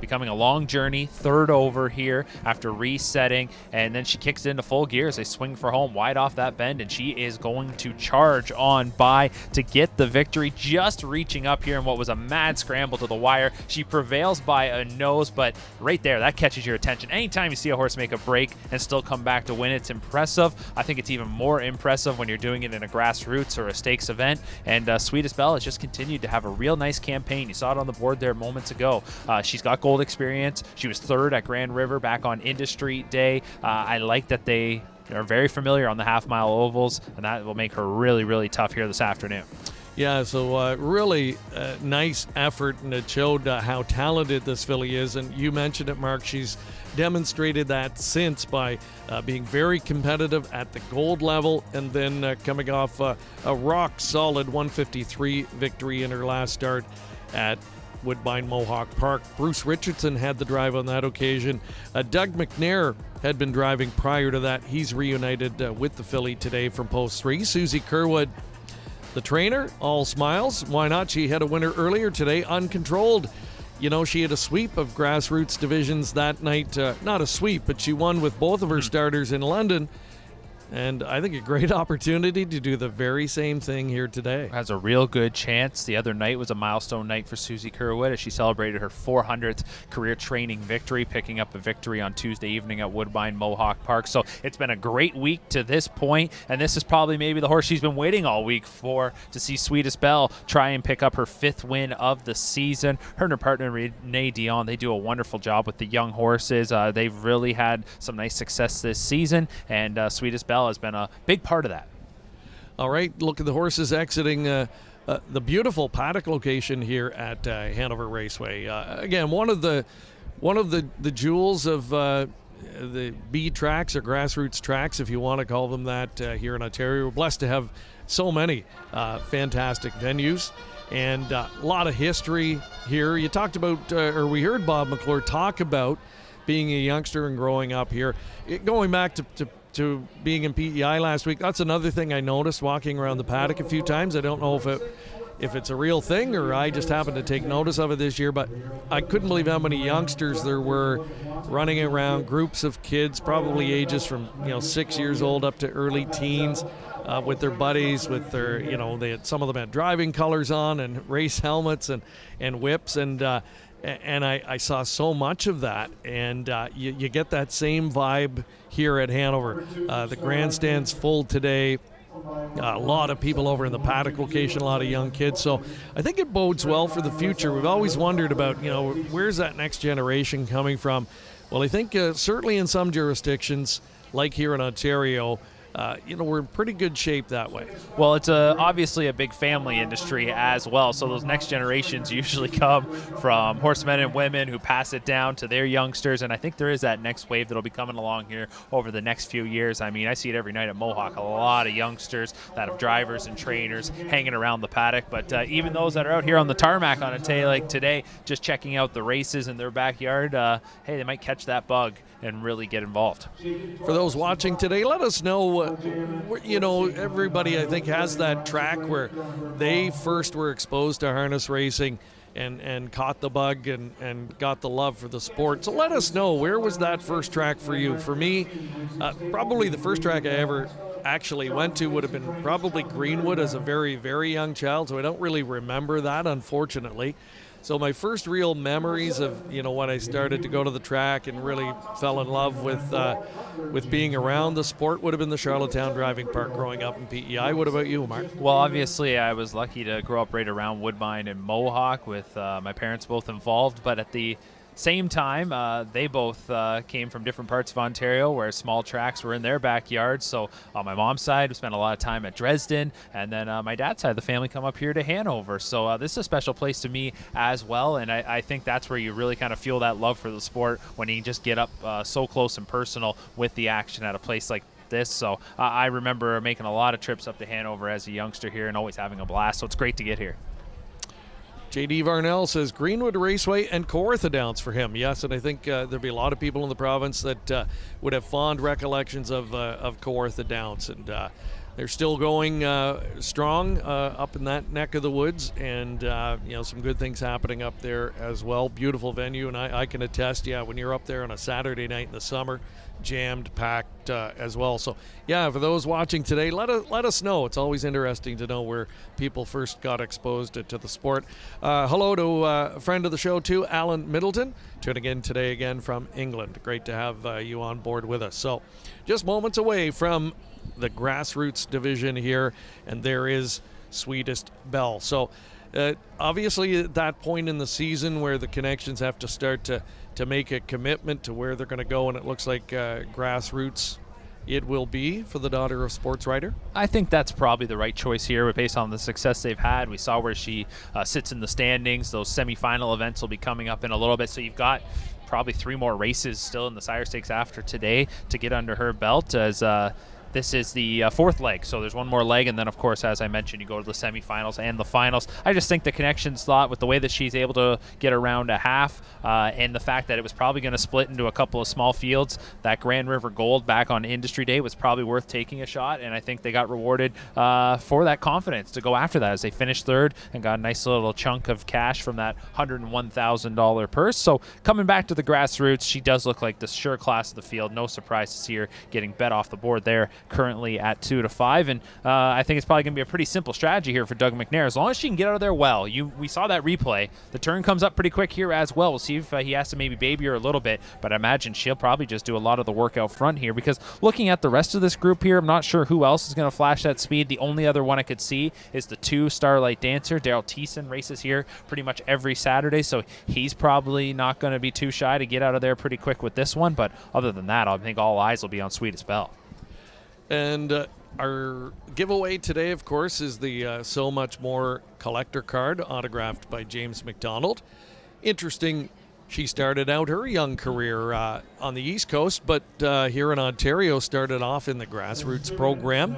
becoming a long journey, 3rd over here after resetting, and then she kicks it into full gear as they swing for home wide off that bend, and she is going to charge on by to get the victory, just reaching up here in what was a mad scramble to the wire. She prevails by a nose, but right there, that catches your attention. Anytime you see a horse make a break and still come back to win, it's impressive. I think it's even more impressive when you're doing it in a grassroots or a stakes event, and Sweetest Belle has just continued to have a real nice campaign. You saw it on the board there moments ago. She's got gold experience. She was 3rd at Grand River back on Industry Day. I like that they are very familiar on the half-mile ovals, and that will make her really, really tough here this afternoon. Yeah, so really nice effort, and it showed how talented this filly is. And you mentioned it, Mark. She's demonstrated that since by being very competitive at the gold level, and then coming off a rock-solid 153 victory in her last start at Woodbine Mohawk Park. Bruce Richardson had the drive on that occasion. Doug McNair had been driving prior to that. He's reunited with the filly today from post 3. Susie Kerwood, the trainer, all smiles. Why not? She had a winner earlier today, uncontrolled. She had a sweep of grassroots divisions that night. Not a sweep, but she won with both of her starters in London. And I think a great opportunity to do the very same thing here today. Has a real good chance. The other night was a milestone night for Susie Kerwood as she celebrated her 400th career training victory, picking up a victory on Tuesday evening at Woodbine Mohawk Park. So it's been a great week to this point, and this is probably maybe the horse she's been waiting all week for, to see Sweetest Belle try and pick up her 5th win of the season. Her and her partner Renee Dion, they do a wonderful job with the young horses. They've really had some nice success this season, and Sweetest Belle has been a big part of that. All right, look at the horses exiting the beautiful paddock location here at Hanover Raceway. Again, one of the jewels of the B tracks, or grassroots tracks, if you want to call them that, here in Ontario. We're blessed to have so many fantastic venues and a lot of history here. You talked about, or we heard Bob McClure talk about being a youngster and growing up here. Going back to being in PEI last week, that's another thing I noticed walking around the paddock a few times. I don't know if it's a real thing or I just happened to take notice of it this year, but I couldn't believe how many youngsters there were running around, groups of kids, probably ages from 6 years old up to early teens, with their buddies, with their, they had, some of them had driving colors on and race helmets and whips, and I saw so much of that, and you get that same vibe here at Hanover. The grandstand's full today. A lot of people over in the paddock location, a lot of young kids. So I think it bodes well for the future. We've always wondered about, where's that next generation coming from? Well, I think certainly in some jurisdictions, like here in Ontario, we're in pretty good shape that way. Well, it's obviously a big family industry as well, so those next generations usually come from horsemen and women who pass it down to their youngsters, and I think there is that next wave that'll be coming along here over the next few years. I mean, I see it every night at Mohawk, a lot of youngsters that have drivers and trainers hanging around the paddock, but even those that are out here on the tarmac on a day like today, just checking out the races in their backyard, hey, they might catch that bug and really get involved. For those watching today, let us know, everybody I think has that track where they first were exposed to harness racing and caught the bug and got the love for the sport. So let us know, where was that first track for you? For me, probably the first track I ever actually went to would have been probably Greenwood as a very, very young child, so I don't really remember that, unfortunately. So my first real memories of, when I started to go to the track and really fell in love with being around the sport would have been the Charlottetown Driving Park growing up in PEI. What about you, Mark? Well, obviously I was lucky to grow up right around Woodbine and Mohawk with my parents both involved, but at the same time, they both came from different parts of Ontario where small tracks were in their backyard. So on my mom's side, we spent a lot of time at Dresden, and then my dad's side of the family come up here to Hanover. So this is a special place to me as well, and I think that's where you really kind of feel that love for the sport, when you just get up so close and personal with the action at a place like this. So I remember making a lot of trips up to Hanover as a youngster here and always having a blast. So it's great to get here. J.D. Varnell says Greenwood Raceway and Kawartha Downs for him. Yes, and I think there'll be a lot of people in the province that would have fond recollections of Kawartha Downs, and they're still going strong up in that neck of the woods, and some good things happening up there as well. Beautiful venue, and I can attest, when you're up there on a Saturday night in the summer, jammed, packed as well. So for those watching today, let us know. It's always interesting to know where people first got exposed to the sport. Hello to a friend of the show too, Alan Middleton, tuning in today again from England. Great to have you on board with us. So just moments away from the grassroots division here, and there is Sweetest Belle. So obviously at that point in the season where the connections have to start to make a commitment to where they're going to go, and it looks like grassroots it will be for the daughter of sports writer. I think that's probably the right choice here, but based on the success they've had. We saw where she sits in the standings. Those semifinal events will be coming up in a little bit, so you've got probably 3 more races still in the Sire Stakes after today to get under her belt, as this is the 4th leg, so there's one more leg, and then of course, as I mentioned, you go to the semifinals and the finals. I just think the connection slot, with the way that she's able to get around a half, and the fact that it was probably going to split into a couple of small fields, that Grand River Gold back on Industry Day was probably worth taking a shot, and I think they got rewarded for that confidence to go after that, as they finished 3rd and got a nice little chunk of cash from that $101,000 purse. So coming back to the grassroots, she does look like the sure class of the field. No surprise to see her getting bet off the board there currently at 2-5. And I think it's probably going to be a pretty simple strategy here for Doug McNair. As long as she can get out of there well. We saw that replay. The turn comes up pretty quick here as well. We'll see if he has to maybe baby her a little bit, but I imagine she'll probably just do a lot of the work out front here, because looking at the rest of this group here, I'm not sure who else is going to flash that speed. The only other one I could see is the 2 Starlight Dancer. Daryl Thiessen races here pretty much every Saturday, so he's probably not going to be too shy to get out of there pretty quick with this one. But other than that, I think all eyes will be on Sweetest Belle. And our giveaway today, of course, is the So Much More collector card autographed by James McDonald. Interesting, she started out her young career on the East Coast, but here in Ontario started off in the grassroots program,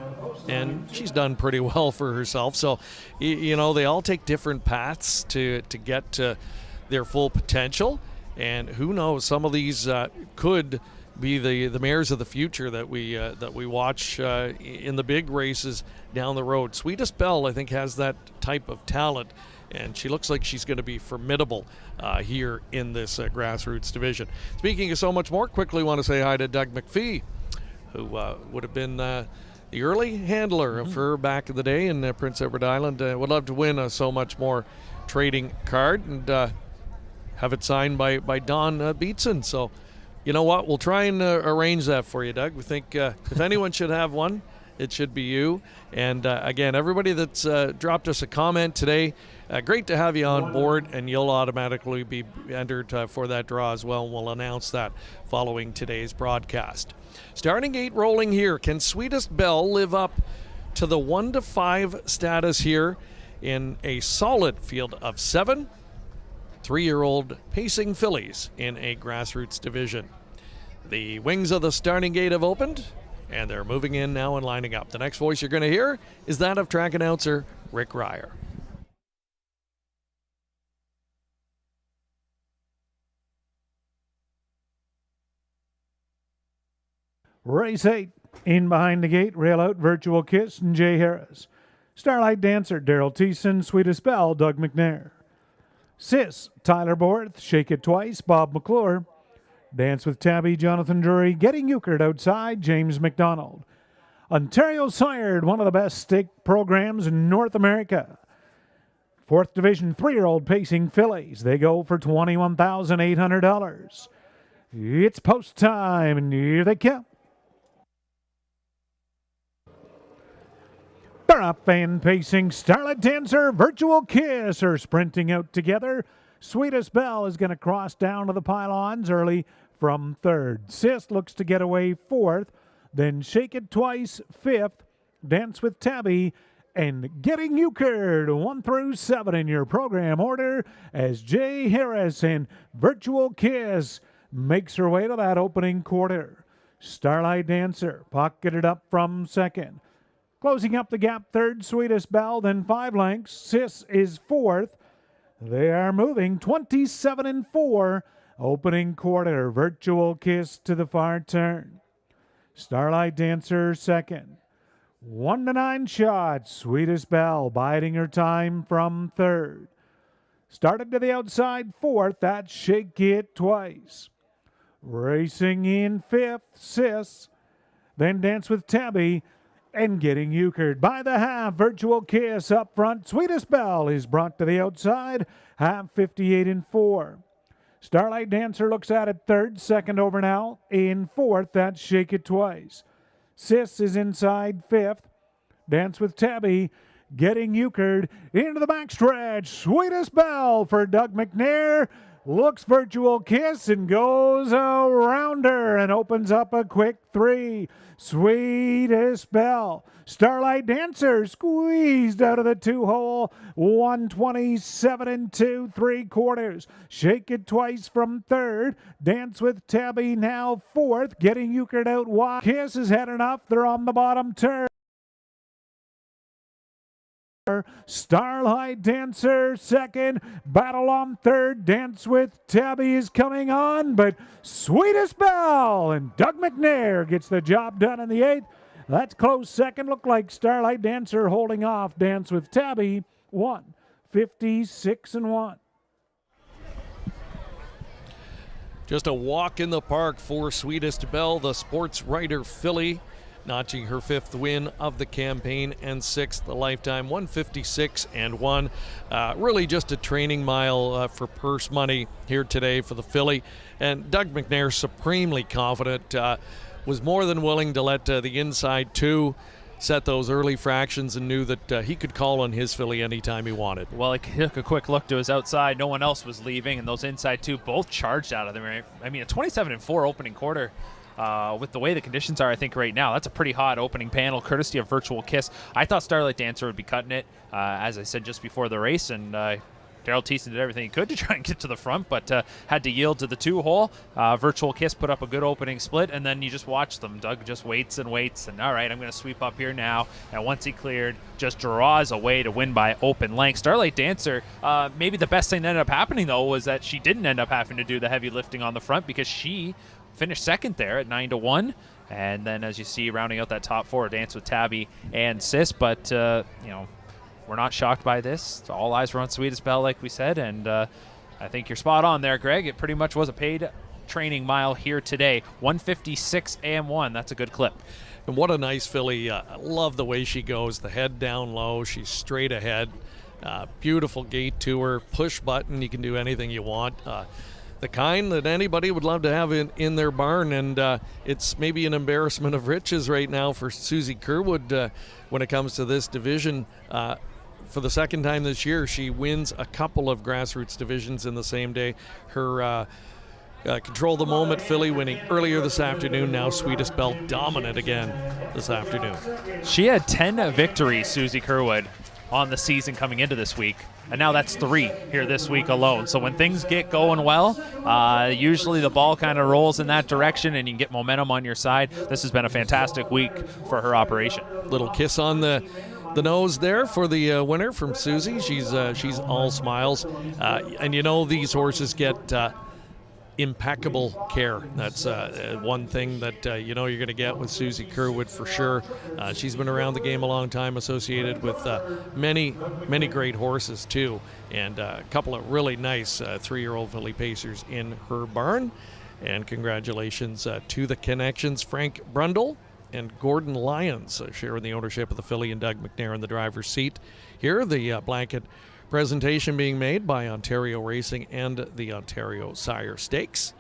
and she's done pretty well for herself. So, you know, they all take different paths to get to their full potential, and who knows, some of these could be the mares of the future that we watch in the big races down the road. Sweetest Belle, I think, has that type of talent, and she looks like she's going to be formidable here in this grassroots division. Speaking of So Much More, quickly want to say hi to Doug McPhee, who would have been the early handler of her back in the day in Prince Edward Island. Would love to win a So Much More trading card and have it signed by Don Beatson. So, you know what? We'll try and arrange that for you, Doug. We think if anyone should have one, it should be you. And again, everybody that's dropped us a comment today, great to have you on board, and you'll automatically be entered for that draw as well. We'll announce that following today's broadcast. Starting gate rolling here. Can Sweetest Belle live up to the 1-5 status here in a solid field of 7 3-year-old pacing fillies in a grassroots division? The wings of the starting gate have opened, and they're moving in now and lining up. The next voice you're going to hear is that of track announcer Rick Ryer. Race 8, in behind the gate, Rail Out, Virtual Kiss, and Jay Harris. Starlight Dancer, Daryl Thiessen, Sweetest Belle, Doug McNair. Sis, Tyler Borth, Shake It Twice, Bob McClure. Dance with Tabby, Jonathan Drury, Getting Euchred outside, James McDonald. Ontario Sired, one of the best stake programs in North America. 4th Division 3-year-old pacing fillies. They go for $21,800. It's post time, and here they come. They're up and pacing. Starlight Dancer, Virtual Kiss are sprinting out together. Sweetest Belle is going to cross down to the pylons early from 3rd. Sis looks to get away 4th. Then Shake It Twice, 5th. Dance with Tabby and Getting Euchred, 1 through 7 in your program order, as Jay Harris and Virtual Kiss makes her way to that opening quarter. Starlight Dancer pocketed up from 2nd. Closing up the gap, 3rd, Sweetest Belle, then 5 lengths. Sis is 4th. They are moving 27-4. Opening quarter, Virtual Kiss to the far turn. Starlight Dancer 2nd. 1-9 shots. Sweetest Belle biding her time from 3rd. Started to the outside 4th. That's Shake It Twice. Racing in 5th, Sis. Then Dance with Tabby and Getting Euchred. By the half, Virtual Kiss up front. Sweetest Belle is brought to the outside. Half 58-4. Starlight Dancer looks at it 3rd. 2nd over now. In 4th, that's Shake It Twice. Sis is inside 5th. Dance with Tabby. Getting Euchred into the backstretch. Sweetest Belle for Doug McNair. Looks Virtual Kiss and goes around her and opens up a quick 3. Sweetest Belle. Starlight Dancer squeezed out of the 2-hole. 127 2/3. Shake It Twice from 3rd. Dance with Tabby now 4th. Getting Euchred out wide. Kiss is heading up. They're on the bottom turn. Starlight Dancer 2nd, battle on 3rd. Dance with Tabby is coming on, but Sweetest Belle and Doug McNair gets the job done in the 8th. That's close 2nd. Looked like Starlight Dancer holding off Dance with Tabby. 1:56-1. Just a walk in the park for Sweetest Belle, the sports writer filly. notching her 5th win of the campaign and 6th the lifetime, 156-1. Really just a training mile for purse money here today for the filly. And Doug McNair, supremely confident, was more than willing to let the inside 2 set those early fractions and knew that he could call on his filly anytime he wanted. Well, he took a quick look to his outside. No one else was leaving, and those inside 2 both charged out of there. I mean, a 27-4 opening quarter. With the way the conditions are, I think right now, that's a pretty hot opening panel, courtesy of Virtual Kiss. I thought Starlight Dancer would be cutting it, as I said just before the race, and Daryl Thiessen did everything he could to try and get to the front, but had to yield to the 2-hole. Virtual Kiss put up a good opening split, and then you just watch them. Doug just waits and waits, and all right, I'm going to sweep up here now. And once he cleared, just draws away to win by open length. Starlight Dancer, maybe the best thing that ended up happening, though, was that she didn't end up having to do the heavy lifting on the front because she finished second there at 9-1. And then, as you see, rounding out that top 4, Dance with Tabby and Sis. But, we're not shocked by this. All eyes were on Sweetest Belle, like we said, and I think you're spot on there, Greg. It pretty much was a paid training mile here today. 156-1. That's a good clip. And what a nice filly. I love the way she goes. The head down low. She's straight ahead. Beautiful gait to her. Push button. You can do anything you want. The kind that anybody would love to have in their barn, and it's maybe an embarrassment of riches right now for Susie Kerwood when it comes to this division. For the second time this year, she wins a couple of grassroots divisions in the same day. Her Control the Moment filly winning earlier this afternoon, now Sweetest Belle dominant again this afternoon. She had 10 victories, Susie Kerwood, on the season coming into this week. And now that's 3 here this week alone. So when things get going well, usually the ball kind of rolls in that direction and you can get momentum on your side. This has been a fantastic week for her operation. Little kiss on the nose there for the winner from Susie. She's all smiles. And these horses get impeccable care. That's one thing that you're going to get with Susie Kerwood for sure. She's been around the game a long time, associated with many great horses too, and a couple of really nice 3-year-old filly pacers in her barn. And congratulations to the connections, Frank Brundle and Gordon Lyons, sharing the ownership of the filly, and Doug McNair in the driver's seat. Here, the blanket presentation being made by Ontario Racing and the Ontario Sire Stakes.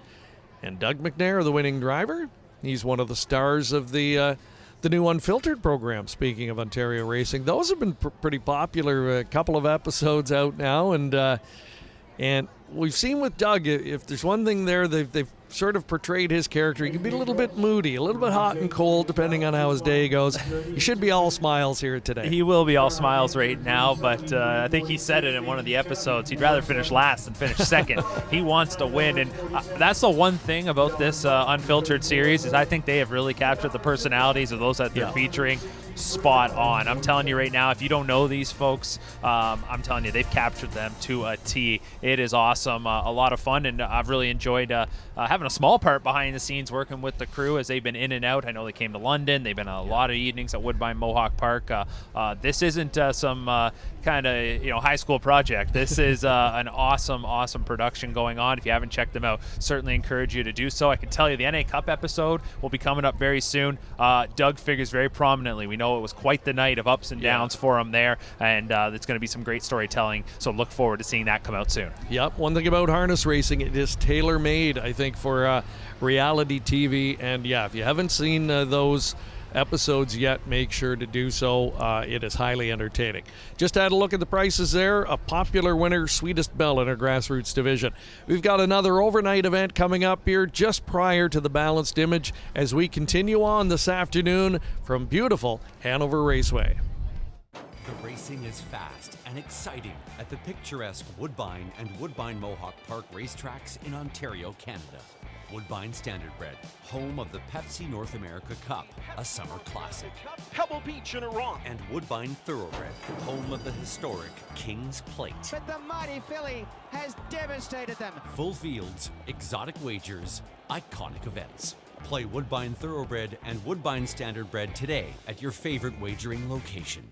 And Doug McNair, the winning driver, he's one of the stars of the new Unfiltered program. Speaking of Ontario Racing, those have been pretty popular. A couple of episodes out now, and we've seen with Doug, if there's one thing there, they've sort of portrayed his character. He can be a little bit moody, a little bit hot and cold, depending on how his day goes. He should be all smiles here today. He will be all smiles right now, but I think he said it in one of the episodes. He'd rather finish last than finish second. He wants to win, and that's the one thing about this Unfiltered series is I think they have really captured the personalities of those that they're featuring spot on. I'm telling you right now, if you don't know these folks, I'm telling you, they've captured them to a T. It is awesome, a lot of fun, and I've really enjoyed having a small part behind the scenes working with the crew as they've been in and out. I know they came to London. They've been a lot of evenings at Woodbine Mohawk Park. This isn't some kind of high school project. This is an awesome production going on. If you haven't checked them out, certainly encourage you to do so. I can tell you the NA Cup episode will be coming up very soon. Doug figures very prominently. We know it was quite the night of ups and downs for him there, and it's going to be some great storytelling, so look forward to seeing that come out soon. Yep, one thing about harness racing, it is tailor-made, I think, for reality TV, and if you haven't seen those episodes yet, make sure to do so. It is highly entertaining. Just had a look at the prices there. A popular winner, Sweetest Belle in our grassroots division. We've got another overnight event coming up here just prior to the Balanced Image as we continue on this afternoon from beautiful Hanover Raceway. The racing is fast and exciting at the picturesque Woodbine and Woodbine Mohawk Park racetracks in Ontario, Canada. Woodbine Standardbred, home of the Pepsi North America Cup, a summer classic. Pebble Beach in Iran. And Woodbine Thoroughbred, home of the historic King's Plate. But the mighty filly has devastated them. Full fields, exotic wagers, iconic events. Play Woodbine Thoroughbred and Woodbine Standardbred today at your favorite wagering location.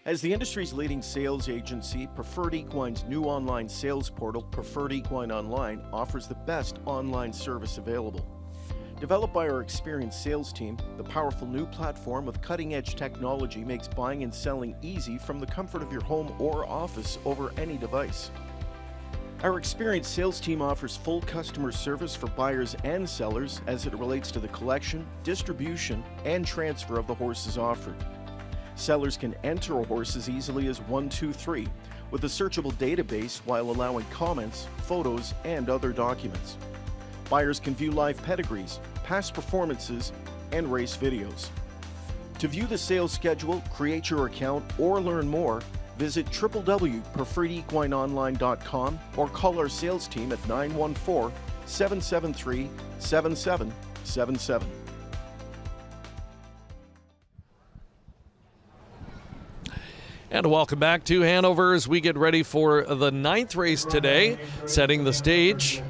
As the industry's leading sales agency, Preferred Equine's new online sales portal, Preferred Equine Online, offers the best online service available. Developed by our experienced sales team, the powerful new platform with cutting-edge technology makes buying and selling easy from the comfort of your home or office over any device. Our experienced sales team offers full customer service for buyers and sellers as it relates to the collection, distribution, and transfer of the horses offered. Sellers can enter a horse as easily as 123 with a searchable database while allowing comments, photos, and other documents. Buyers can view live pedigrees, past performances, and race videos. To view the sales schedule, create your account, or learn more, visit www.preferredequineonline.com or call our sales team at 914-773-7777. And welcome back to Hanover as we get ready for the 9th race today, setting the stage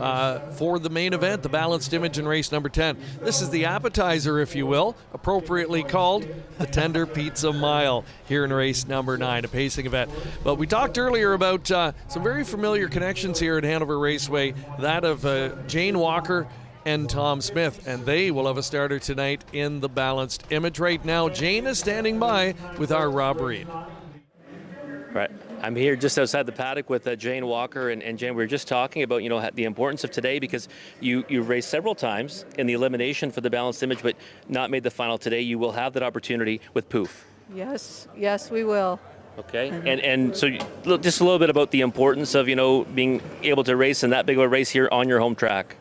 for the main event, the Balanced Image in race number 10. This is the appetizer, if you will, appropriately called the Tender Pizza Mile here in race number 9, a pacing event. But we talked earlier about some very familiar connections here at Hanover Raceway, that of Jane Walker and Tom Smith, and they will have a starter tonight in the Balanced Image. Right now, Jane is standing by with our Rob Reed. Right. I'm here just outside the paddock with Jane Walker, and Jane, we were just talking about, you know, the importance of today because you've raced several times in the elimination for the Balanced Image, but not made the final today. You will have that opportunity with Poof. Yes, we will. Okay, and so just a little bit about the importance of, you know, being able to race in that big of a race here on your home track.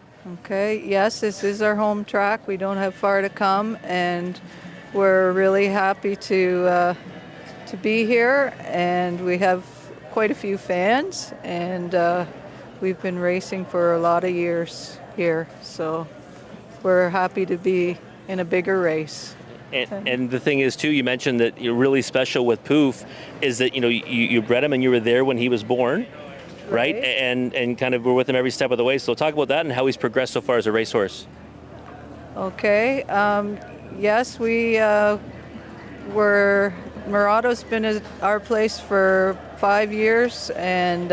Okay, yes, this is our home track. We don't have far to come, and we're really happy to be here, and we have quite a few fans, and we've been racing for a lot of years here, so we're happy to be in a bigger race. And the thing is, too, you mentioned that you're really special with Poof, is that, you know, you bred him and you were there when he was born, right? And kind of were with him every step of the way. So talk about that and how he's progressed so far as a racehorse. Okay, yes, Murado's been at our place for 5 years, and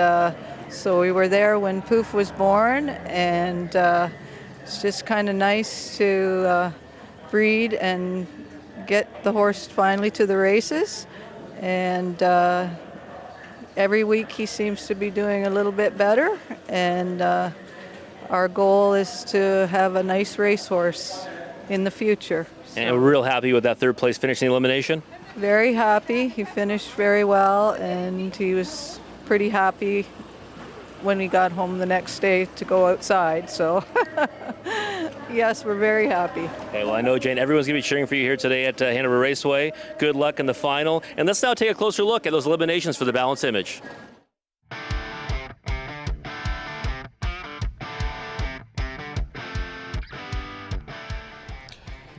so we were there when Poof was born, and it's just kind of nice to breed and get the horse finally to the races, and every week he seems to be doing a little bit better, and our goal is to have a nice racehorse in the future. So. And we're real happy with that third place finish in the elimination? Very happy. He finished very well, and he was pretty happy when we got home the next day to go outside. So, yes, we're very happy. Okay, well, I know, Jane, everyone's going to be cheering for you here today at Hanover Raceway. Good luck in the final. And let's now take a closer look at those eliminations for the Balanced Image.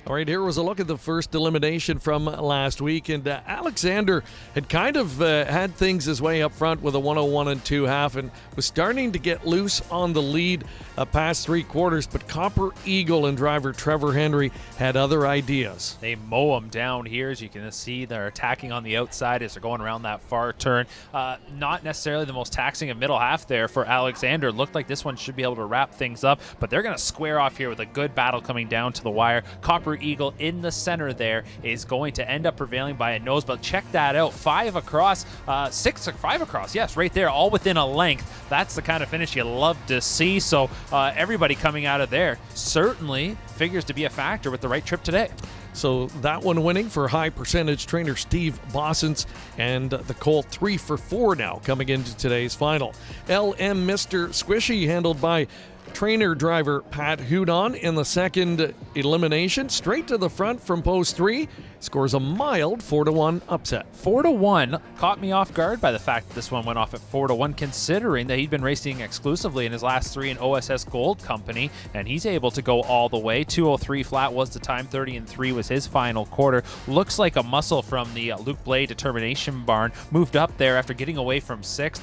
All right, here was a look at the first elimination from last week, and Alexander had kind of had things his way up front with a 101 and 2.5 and was starting to get loose on the lead past 3/4, but Copper Eagle and driver Trevor Henry had other ideas. They mow him down here. As you can see, they're attacking on the outside as they're going around that far turn. Not necessarily the most taxing of middle half there for Alexander. Looked like this one should be able to wrap things up, but they're going to square off here with a good battle coming down to the wire. Copper Eagle in the center there is going to end up prevailing by a nose, but check that out. 5 across, 5 across, yes, right there, all within a length. That's the kind of finish you love to see. So everybody coming out of there certainly figures to be a factor with the right trip today. So that one winning for high percentage trainer Steve Bossens, and the Colt 3 for 4 now coming into today's final. LM Mr. Squishy handled by trainer driver Pat Hudon in the second elimination, straight to the front from post 3, scores a mild 4-1 upset. 4-1 caught me off guard by the fact that this one went off at 4-1, considering that he'd been racing exclusively in his last 3 in OSS Gold Company, and he's able to go all the way. 2:03 flat was the time, 30-3 was his final quarter. Looks like a muscle from the Luke Blay Determination Barn moved up there after getting away from 6th.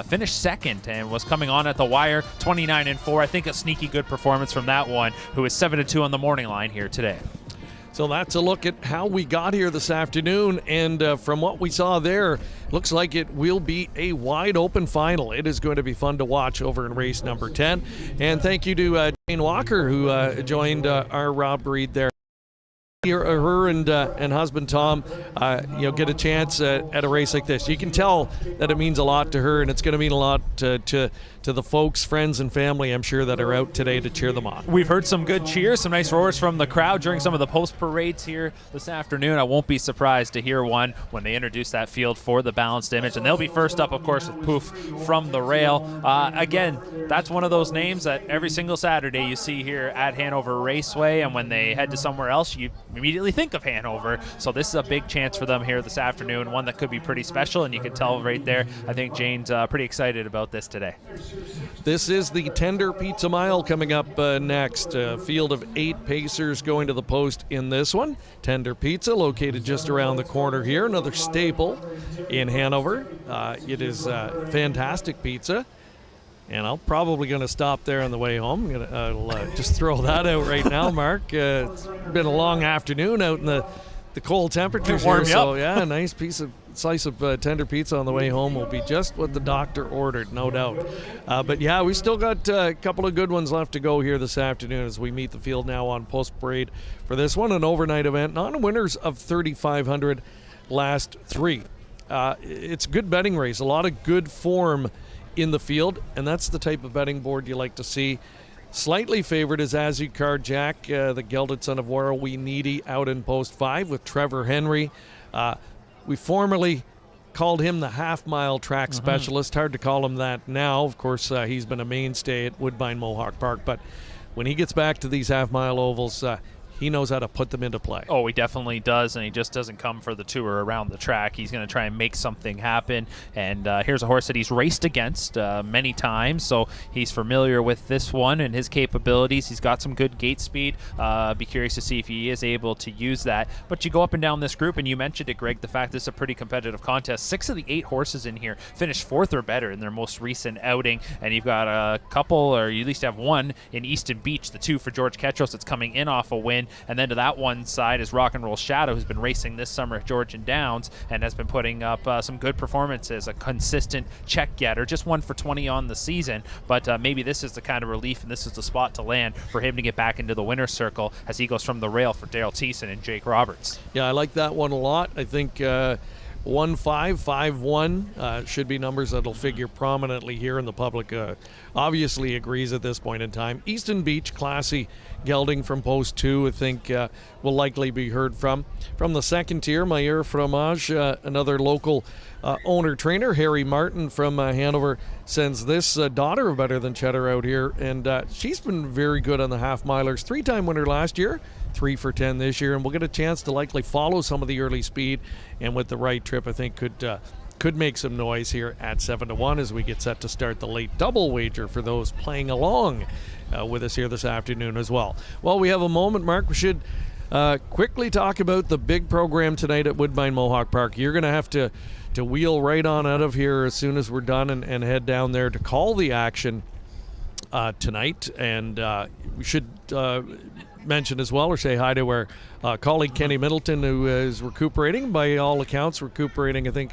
Finished second and was coming on at the wire, 29-4. I think a sneaky good performance from that one, who is 7-2 on the morning line here today. So that's a look at how we got here this afternoon, and from what we saw there, looks like it will be a wide open final. It is going to be fun to watch over in race number 10. And thank you to Jane Walker, who joined our Rob Reed there. Her and husband Tom, get a chance at a race like this. You can tell that it means a lot to her, and it's going to mean a lot to the folks, friends, and family, I'm sure, that are out today to cheer them on. We've heard some good cheers, some nice roars from the crowd during some of the post parades here this afternoon. I won't be surprised to hear one when they introduce that field for the balanced image, and they'll be first up, of course, with Poof from the rail. Again, that's one of those names that every single Saturday you see here at Hanover Raceway, and when they head to somewhere else, you immediately think of Hanover. So this is a big chance for them here this afternoon, one that could be pretty special, and you can tell right there, I think Jane's pretty excited about this today. This is the Tender Pizza Mile coming up next. A field of 8 pacers going to the post in this one. Tender Pizza, located just around the corner here, another staple in Hanover. It is fantastic pizza. And I'm probably going to stop there on the way home. I'll just throw that out right now, Mark. It's been a long afternoon out in the cold temperatures here. So, yeah, a nice slice of tender pizza on the way home will be just what the doctor ordered, no doubt. But, yeah, we still got a couple of good ones left to go here this afternoon as we meet the field now on post-parade for this one, an overnight event. Non-winners of 3,500 last 3. It's a good betting race, a lot of good form in the field, and that's the type of betting board you like to see. Slightly favored is Azucar Jack, the gelded son of Warrawee Needy, out in post 5 with Trevor Henry. We formerly called him the half-mile track specialist. Hard to call him that now. Of course, he's been a mainstay at Woodbine Mohawk Park, but when he gets back to these half-mile ovals, he knows how to put them into play. Oh, he definitely does, and he just doesn't come for the tour around the track. He's going to try and make something happen, and here's a horse that he's raced against many times, so he's familiar with this one and his capabilities. He's got some good gate speed. Be curious to see if he is able to use that. But you go up and down this group, and you mentioned it, Greg, the fact this is a pretty competitive contest. 6 of the 8 horses in here finished 4th or better in their most recent outing, and you've got a couple, or you at least have one, in Easton Beach, the 2 for George Ketros that's coming in off a win. And then to that one side is Rock and Roll Shadow, who's been racing this summer at Georgian Downs and has been putting up some good performances, a consistent check getter, just 1 for 20 on the season. But maybe this is the kind of relief, and this is the spot to land for him to get back into the winner's circle as he goes from the rail for Daryl Thiessen and Jake Roberts. Yeah, I like that one a lot. I think 1-5, 5-1 should be numbers that'll figure prominently here, and the public obviously agrees at this point in time. Easton Beach, classy gelding from post 2, I think will likely be heard from. From the second tier, Meilleur Fromage, another local owner-trainer, Harry Martin from Hanover, sends this daughter of Better Than Cheddar out here, and she's been very good on the half-milers. 3-time winner last year, 3 for 10 this year, and we'll get a chance to likely follow some of the early speed, and with the right trip, I think could make some noise here at 7-1 as we get set to start the late double wager for those playing along with us here this afternoon as well. Well, we have a moment, Mark. We should quickly talk about the big program tonight at Woodbine Mohawk Park. You're going to have to wheel right on out of here as soon as we're done and head down there to call the action tonight. And we should mention as well, or say hi to our colleague Kenny Middleton, who is recuperating, by all accounts, recuperating, I think,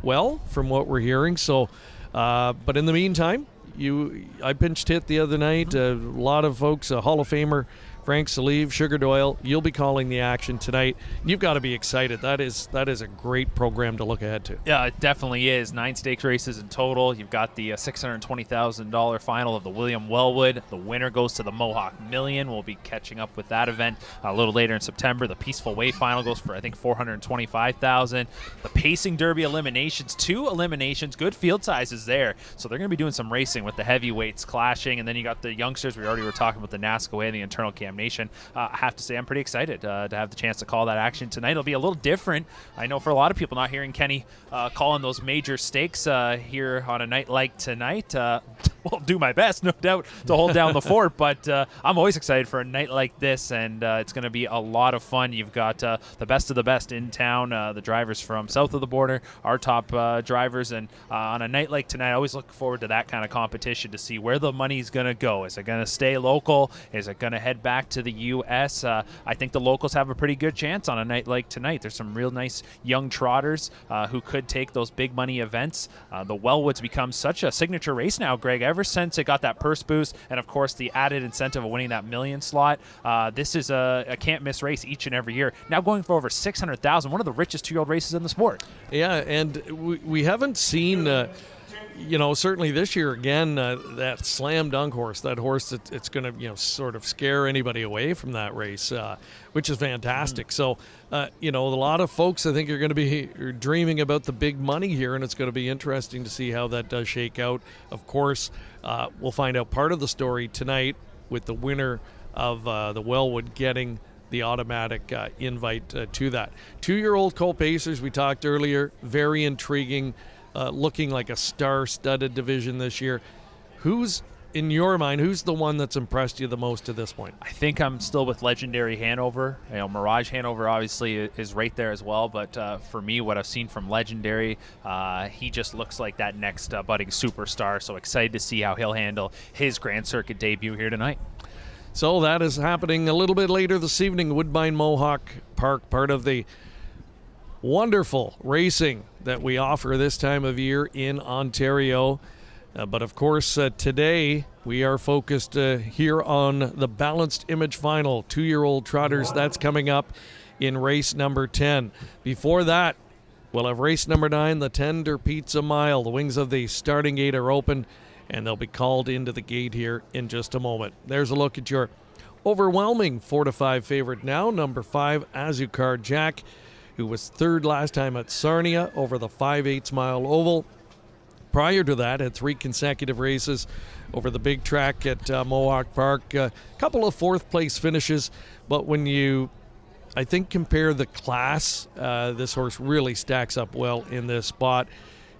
well, from what we're hearing. So, but in the meantime, I pinched hit the other night. A lot of folks, Hall of Famer Frank Salive, Sugar Doyle, you'll be calling the action tonight. You've got to be excited. That is a great program to look ahead to. Yeah, it definitely is. 9 stakes races in total. You've got the $620,000 final of the William Wellwood. The winner goes to the Mohawk Million. We'll be catching up with that event a little later in September. The Peaceful Way final goes for, I think, $425,000. The Pacing Derby eliminations, 2 eliminations, good field sizes there. So they're going to be doing some racing with the heavyweights clashing. And then you got the youngsters. We already were talking about the NASCA Way and the Internal Cam Nation. I have to say I'm pretty excited to have the chance to call that action tonight. It'll be a little different. I know for a lot of people not hearing Kenny calling those major stakes here on a night like tonight will do my best, no doubt, to hold down the fort. But I'm always excited for a night like this, and it's going to be a lot of fun. You've got the best of the best in town, the drivers from south of the border, our top drivers. And on a night like tonight, I always look forward to that kind of competition to see where the money's going to go. Is it going to stay local? Is it going to head back to the U.S.? I think the locals have a pretty good chance on a night like tonight. There's some real nice young trotters who could take those big money events. The Wellwood's become such a signature race now, Greg, ever since it got that purse boost and, of course, the added incentive of winning that million slot. This is a can't-miss race each and every year. Now going for over $600,000, one of the richest two-year-old races in the sport. Yeah, and we haven't seen, certainly this year again, that slam dunk horse, that horse that it's going to, sort of scare anybody away from that race, which is fantastic. So, a lot of folks I think are going to be dreaming about the big money here, and it's going to be interesting to see how that does shake out. Of course, we'll find out part of the story tonight with the winner of the Wellwood getting the automatic invite to that. 2-year-old Colt Pacers, we talked earlier, very intriguing, looking like a star-studded division this year. Who's, in your mind, who's the one that's impressed you the most to this point? I think I'm still with Legendary Hanover. Mirage Hanover obviously is right there as well, but for me, what I've seen from Legendary, he just looks like that next budding superstar, so excited to see how he'll handle his Grand Circuit debut here tonight. So that is happening a little bit later this evening, Woodbine Mohawk Park, part of the wonderful racing that we offer this time of year in Ontario. But of course, today we are focused here on the Balanced Image Final, 2-year-old trotters. That's coming up in race number 10. Before that, we'll have race number 9, the Tender Pizza Mile. The wings of the starting gate are open, and they'll be called into the gate here in just a moment. There's a look at your overwhelming 4-5 favorite now, number 5, Azucar Jack, who was third last time at Sarnia over the 5/8 mile oval. Prior to that, had 3 consecutive races over the big track at Mohawk Park. A couple of fourth-place finishes, but when you, I think, compare the class, this horse really stacks up well in this spot.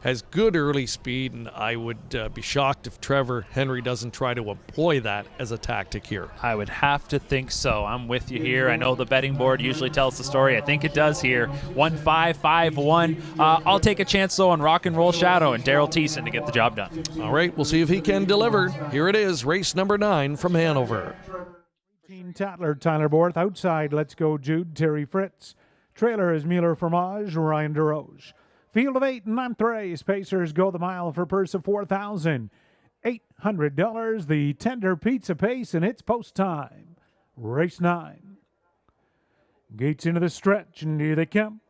Has good early speed, and I would be shocked if Trevor Henry doesn't try to employ that as a tactic here. I would have to think so. I'm with you here. I know the betting board usually tells the story. I think it does here. 1-5-5-1. I'll take a chance, though, on Rock and Roll Shadow and Daryl Thiessen to get the job done. All right, we'll see if he can deliver. Here it is, race number 9 from Hanover. 18 Tatler, Tyler Borth. Outside, Let's Go Jude, Terry Fritz. Trailer is Mueller Fromage, Ryan DeRoche. Field of 8, Monterey's Pacers go the mile for a purse of $4,800. The Tender Pizza Pace, and it's post time. Race 9. Gates into the stretch, and here they come.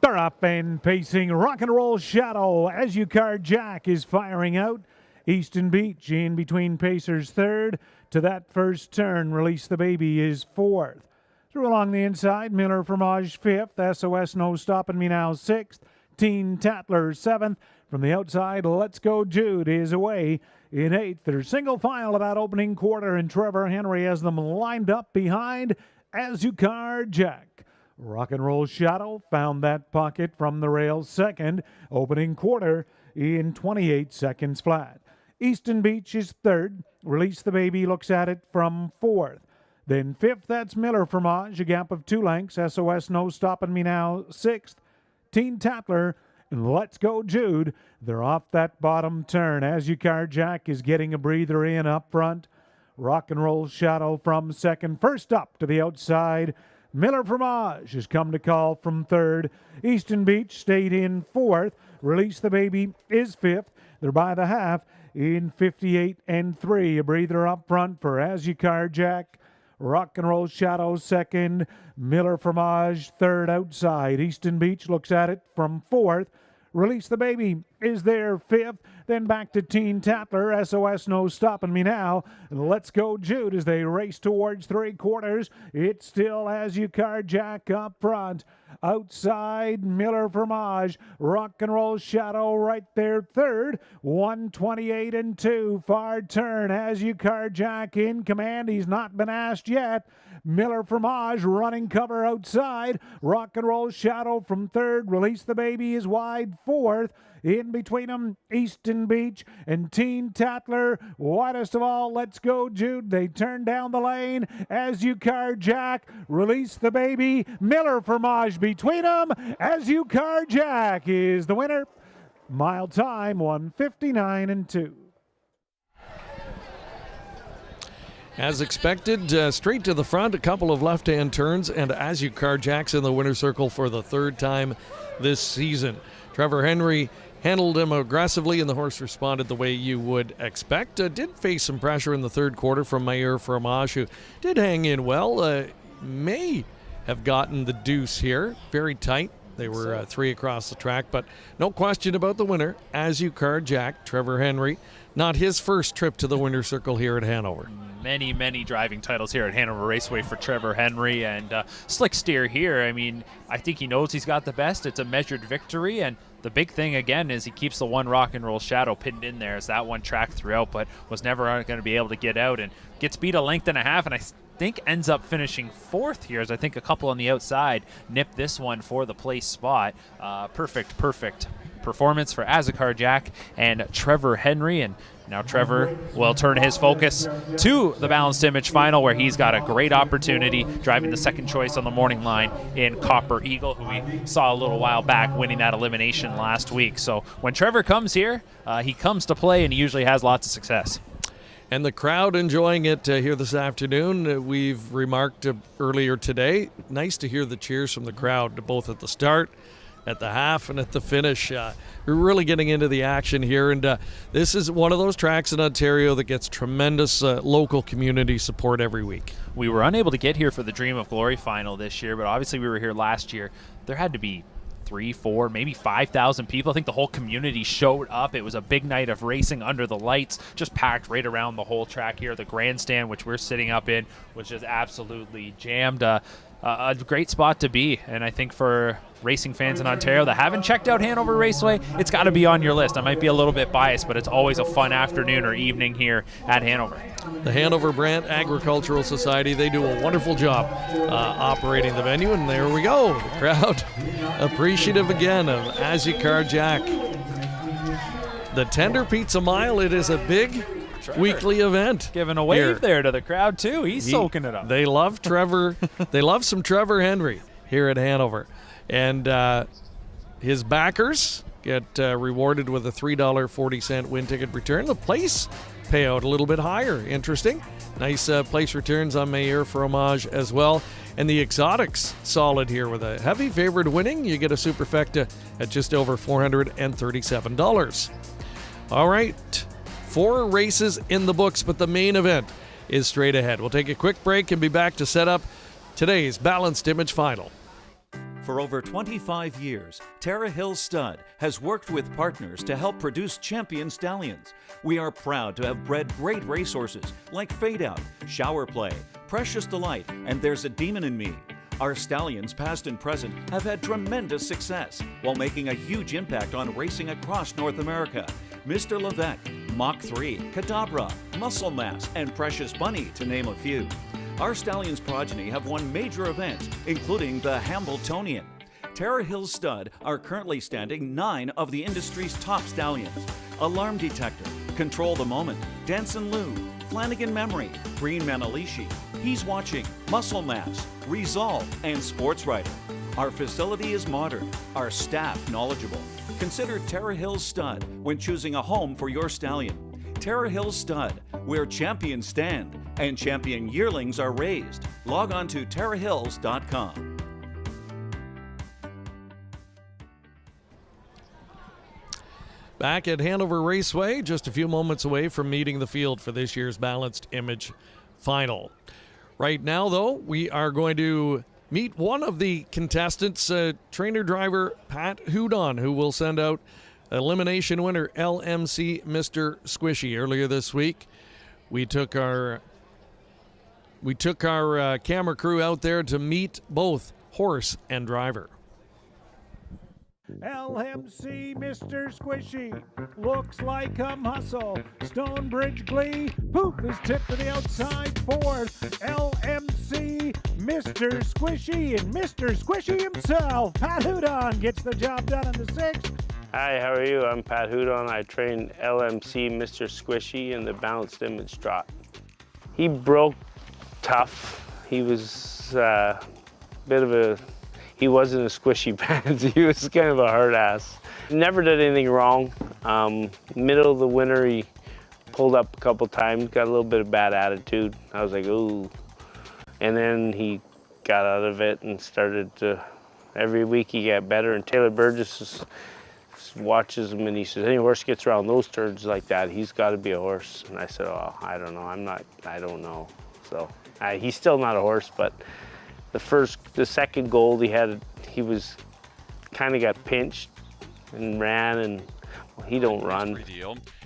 They're up and pacing. Rock and Roll Shadow. Azucar Jack is firing out. Easton Beach in between Pacers third. To that first turn, Release the Baby is fourth. Through along the inside, Miller Fromage fifth. SOS No Stopping Me Now sixth. Teen Tatler seventh. From the outside, Let's Go Jude is away in eighth. There's single file of that opening quarter, and Trevor Henry has them lined up behind Azucar Jack. Rock and Roll Shadow found that pocket from the rails second. Opening quarter in 28 seconds flat. Easton Beach is third. Release the Baby looks at it from fourth. Then fifth, that's Miller Fromage, a gap of 2 lengths. SOS No Stopping Me Now, sixth. Teen Tatler and Let's Go Jude. They're off that bottom turn. Azucar Jack is getting a breather in up front. Rock and Roll Shadow from second. First up to the outside, Miller Fromage has come to call from third. Easton Beach stayed in fourth. Release the Baby is fifth. They're by the half in 58 and 3. A breather up front for Azucar Jack. Rock and Roll Shadow second. Miller Fromage third outside. Easton Beach looks at it from fourth. Release the Baby is their 5th. Then back to Teen Tatler. SOS No Stopping Me Now. Let's Go Jude as they race towards 3/4. It's still As You Carjack up front. Outside, Miller Fromage. Rock and Roll Shadow right there 3rd. 128 and 2. Far turn. As You Carjack in command. He's not been asked yet. Miller Fromage running cover outside. Rock and Roll Shadow from 3rd. Release the Baby is wide 4th. In between them, Easton Beach and Teen Tatler. Widest of all, Let's Go Jude. They turn down the lane. As You Carjack. Release the Baby. Miller Fromage between them. As You Carjack is the winner. Mile time 1:59 and 2. As expected, straight to the front, a couple of left-hand turns, and As You Carjack's in the winner's circle for the 3rd time this season. Trevor Henry handled him aggressively, and the horse responded the way you would expect. Did face some pressure in the 3rd quarter from Meilleur Fromage, who did hang in well. May have gotten the deuce here. Very tight. They were 3 across the track, but no question about the winner. As You Carjack, Trevor Henry. Not his first trip to the winner's circle here at Hanover. Many driving titles here at Hanover Raceway for Trevor Henry, and slick steer here. I mean, I think he knows he's got the best. It's a measured victory, and the big thing again is he keeps the one Rock and Roll Shadow pinned in there as that one tracked throughout, but was never going to be able to get out and gets beat a length and a half, and I think ends up finishing 4th here, as I think a couple on the outside nipped this one for the place spot. Perfect performance for As You Carjack and Trevor Henry, and now Trevor will turn his focus to the Balanced Image Final, where he's got a great opportunity driving the 2nd choice on the morning line in Copper Eagle, who we saw a little while back winning that elimination last week. So when Trevor comes here, he comes to play, and he usually has lots of success. And the crowd enjoying it here this afternoon. We've remarked earlier today, nice to hear the cheers from the crowd, both at the start, at the half, and at the finish. We're really getting into the action here, and this is one of those tracks in Ontario that gets tremendous local community support every week. We were unable to get here for the Dream of Glory final this year, but obviously we were here last year. There had to be 3, 4, maybe 5,000 people. I think the whole community showed up. It was a big night of racing under the lights, just packed right around the whole track here. The grandstand, which we're sitting up in, was just absolutely jammed. A great spot to be, and I think for racing fans in Ontario that haven't checked out Hanover Raceway, it's got to be on your list. I might be a little bit biased, but it's always a fun afternoon or evening here at Hanover. The Hanover Brant Agricultural Society, they do a wonderful job operating the venue, and there we go. The crowd appreciative again of As You Carjack. The Tender Pizza Mile, it is a big Trevor weekly event. Giving a wave there to the crowd, too. He's soaking it up. They love Trevor. They love some Trevor Henry here at Hanover. And his backers get rewarded with a $3.40 win ticket return. The place payout a little bit higher. Interesting. Nice place returns on Meilleur Fromage as well. And the exotics solid here with a heavy favorite winning. You get a superfecta at just over $437. All right. 4 races in the books, but the main event is straight ahead. We'll take a quick break and be back to set up today's Balanced Image Final. For over 25 years, Tara Hill Stud has worked with partners to help produce champion stallions. We are proud to have bred great racehorses like Fade Out, Shower Play, Precious Delight, and There's a Demon in Me. Our stallions, past and present, have had tremendous success while making a huge impact on racing across North America. Mr. Levesque, Mach 3, Cadabra, Muscle Mass, and Precious Bunny, to name a few. Our stallions' progeny have won major events, including the Hambletonian. Tara Hill Stud are currently standing 9 of the industry's top stallions. Alarm Detector, Control the Moment, Danson Lou, Flanagan Memory, Green Manalishi, He's Watching, Muscle Mass, Resolve, and Sports Writer. Our facility is modern, our staff knowledgeable. Consider Tara Hill Stud when choosing a home for your stallion. Tara Hill Stud, where champions stand and champion yearlings are raised. Log on to tarahills.com. Back at Hanover Raceway, just a few moments away from meeting the field for this year's Balanced Image Final. Right now, though, we are going to meet one of the contestants, trainer-driver Pat Houdon, who will send out elimination winner, LMC Mr. Squishy. Earlier this week, we took our camera crew out there to meet both horse and driver. LMC Mr. Squishy looks like a muscle. Stonebridge Glee, Poof is tipped to the outside fourth. LMC Mr. Squishy and Mr. Squishy himself, Pat Hudon, gets the job done in the sixth. Hi, how are you? I'm Pat Hudon. I train LMC Mr. Squishy in the balanced image trot. He broke tough. He was he wasn't a squishy pants. He was kind of a hard ass. Never did anything wrong. Middle of the winter, he pulled up a couple times, got a little bit of bad attitude. I was like, ooh. And then he got out of it and started to, every week he got better. And Taylor Burgess watches him and he says, any horse gets around those turns like that, he's got to be a horse. And I said, oh, I don't know. I don't know. So he's still not a horse, but the second gold he was kind of got pinched and ran, and well, he don't run.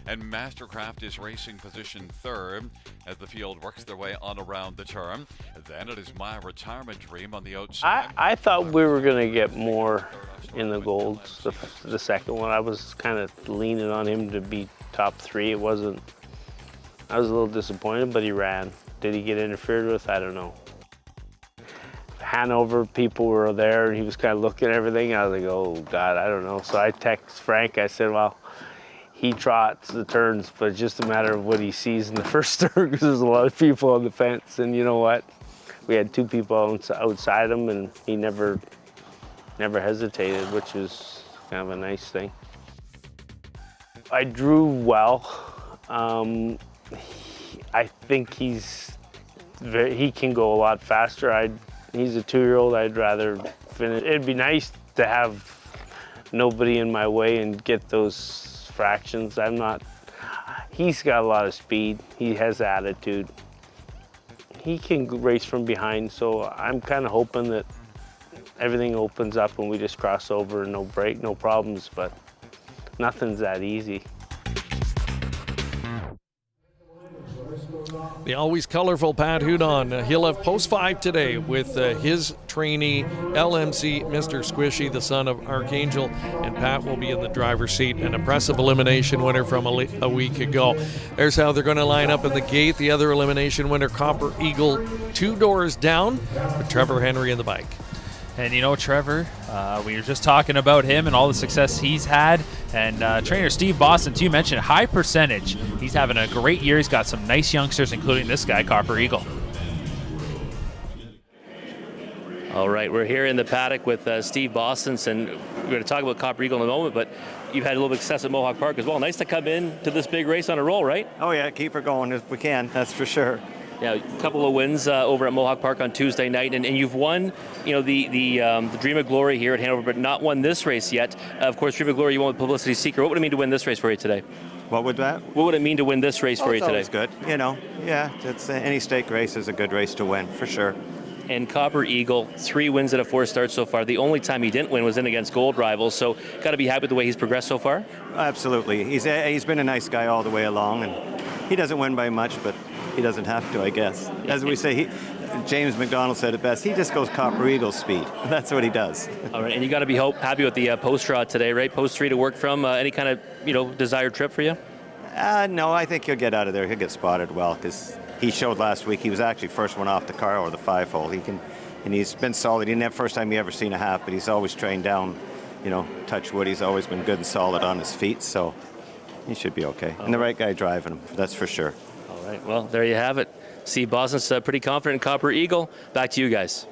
And Mastercraft is racing position third as the field works their way on around the turn. Then it is My Retirement Dream on the outside. I thought we were going to get more in the golds. The second one, I was kind of leaning on him to be top three. It wasn't. I was a little disappointed, but he ran. Did he get interfered with? I don't know. Hanover people were there and he was kind of looking at everything. I was like, oh God, I don't know. So I text Frank, I said, well, he trots the turns, but it's just a matter of what he sees in the first turn because there's a lot of people on the fence. And you know what? We had two people outside him and he never hesitated, which is kind of a nice thing. I drew well. I think he can go a lot faster. He's a 2-year-old. I'd rather finish. It'd be nice to have nobody in my way and get those fractions. He's got a lot of speed. He has attitude. He can race from behind, so I'm kind of hoping that everything opens up and we just cross over and no break, no problems, but nothing's that easy. The always colorful Pat Hudon. He'll have post 5 today with his trainee, LMC Mr. Squishy, the son of Archangel, and Pat will be in the driver's seat, an impressive elimination winner from a week ago. There's how they're going to line up in the gate. The other elimination winner, Copper Eagle, 2 doors down, with Trevor Henry in the bike. And you know, Trevor, we were just talking about him and all the success he's had. And trainer Steve Boston, too, mentioned high percentage. He's having a great year. He's got some nice youngsters, including this guy, Copper Eagle. All right, we're here in the paddock with Steve Boston, and we're going to talk about Copper Eagle in a moment, but you've had a little bit of success at Mohawk Park as well. Nice to come in to this big race on a roll, right? Oh, yeah, keep her going if we can, that's for sure. Yeah, a couple of wins over at Mohawk Park on Tuesday night, and you've won, you know, the Dream of Glory here at Hanover, but not won this race yet. Of course, Dream of Glory, you won with Publicity Seeker. What would it mean to win this race for you today? What would that? What would it mean to win this race for you today? It's good, you know. Yeah, it's any stake race is a good race to win, for sure. And Copper Eagle, 3 wins at a 4 starts so far. The only time he didn't win was in against Gold Rivals, so got to be happy with the way he's progressed so far? Absolutely. He's been a nice guy all the way along, and he doesn't win by much, but he doesn't have to, I guess. As we say, James McDonald said it best, he just goes Copper Eagle speed. That's what he does. All right, and you got to be happy with the post trot today, right? Post 3 to work from. Any kind of, desired trip for you? No, I think he'll get out of there. He'll get spotted well, because he showed last week he was actually first one off the car or the 5-hole. And he's been solid. He didn't have first time he ever seen a half, but he's always trained down, touch wood. He's always been good and solid on his feet, so he should be okay. And the right guy driving him, that's for sure. All right, well, there you have it. Steve Boston's pretty confident in Copper Eagle. Back to you guys.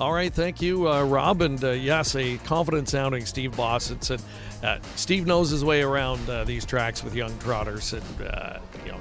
All right, thank you, Rob. And yes, a confident-sounding Steve Boston said Steve knows his way around these tracks with young trotters, and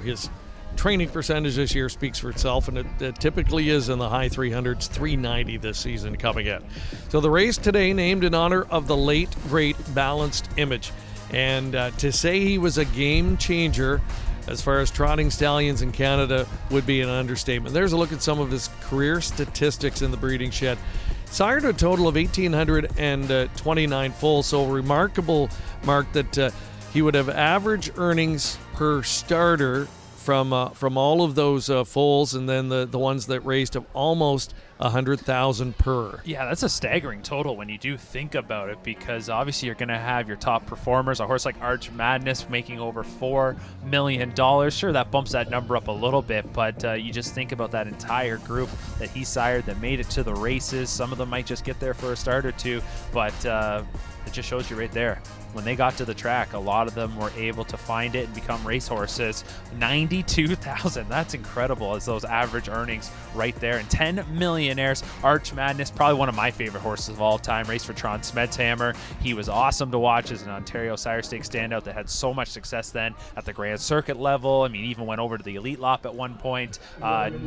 his training percentage this year speaks for itself, and it typically is in the high 300s, 390 this season coming in. So the race today named in honor of the late, great Balanced Image. And to say he was a game changer as far as trotting stallions in Canada would be an understatement. There's a look at some of his career statistics in the breeding shed. sired a total of 1,829 foals. So remarkable, Mark, that he would have average earnings per starter from all of those foals, and then the ones that raced of almost 100,000 per. Yeah, that's a staggering total when you do think about it, because obviously you're going to have your top performers, a horse like Arch Madness making over $4 million. Sure, that bumps that number up a little bit, but you just think about that entire group that he sired that made it to the races. Some of them might just get there for a start or two, but it just shows you right there. When they got to the track, a lot of them were able to find it and become racehorses. 92,000, that's incredible as those average earnings right there. And 10 millionaires. Arch Madness, probably one of my favorite horses of all time. Raced for Tron Smetshammer. He was awesome to watch as an Ontario Sire Stakes standout that had so much success then at the Grand Circuit level. I mean, he even went over to the Elite Lop at one point.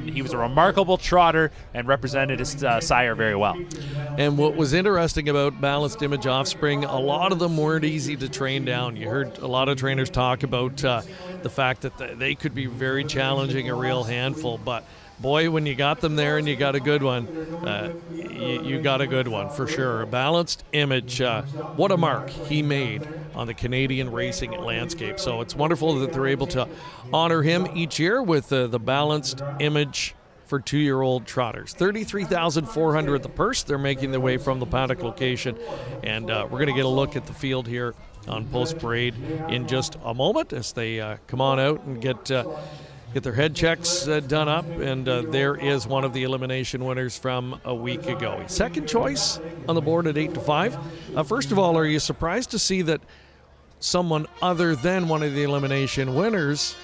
He was a remarkable trotter and represented his sire very well. And what was interesting about Balanced Image Offspring, a lot of them weren't easy to train down. You heard a lot of trainers talk about the fact that they could be very challenging, a real handful, but boy, when you got them there and you got a good one, you got a good one for sure. Balanced Image, what a mark he made on the Canadian racing landscape. So it's wonderful that they're able to honor him each year with the Balanced Image for 2-year-old trotters. $33,400 the purse. They're making their way from the paddock location, and we're going to get a look at the field here on Post Parade in just a moment as they come on out and get their head checks done up. And there is one of the elimination winners from a week ago. Second choice on the board at 8-5. First of all, are you surprised to see that someone other than one of the elimination winners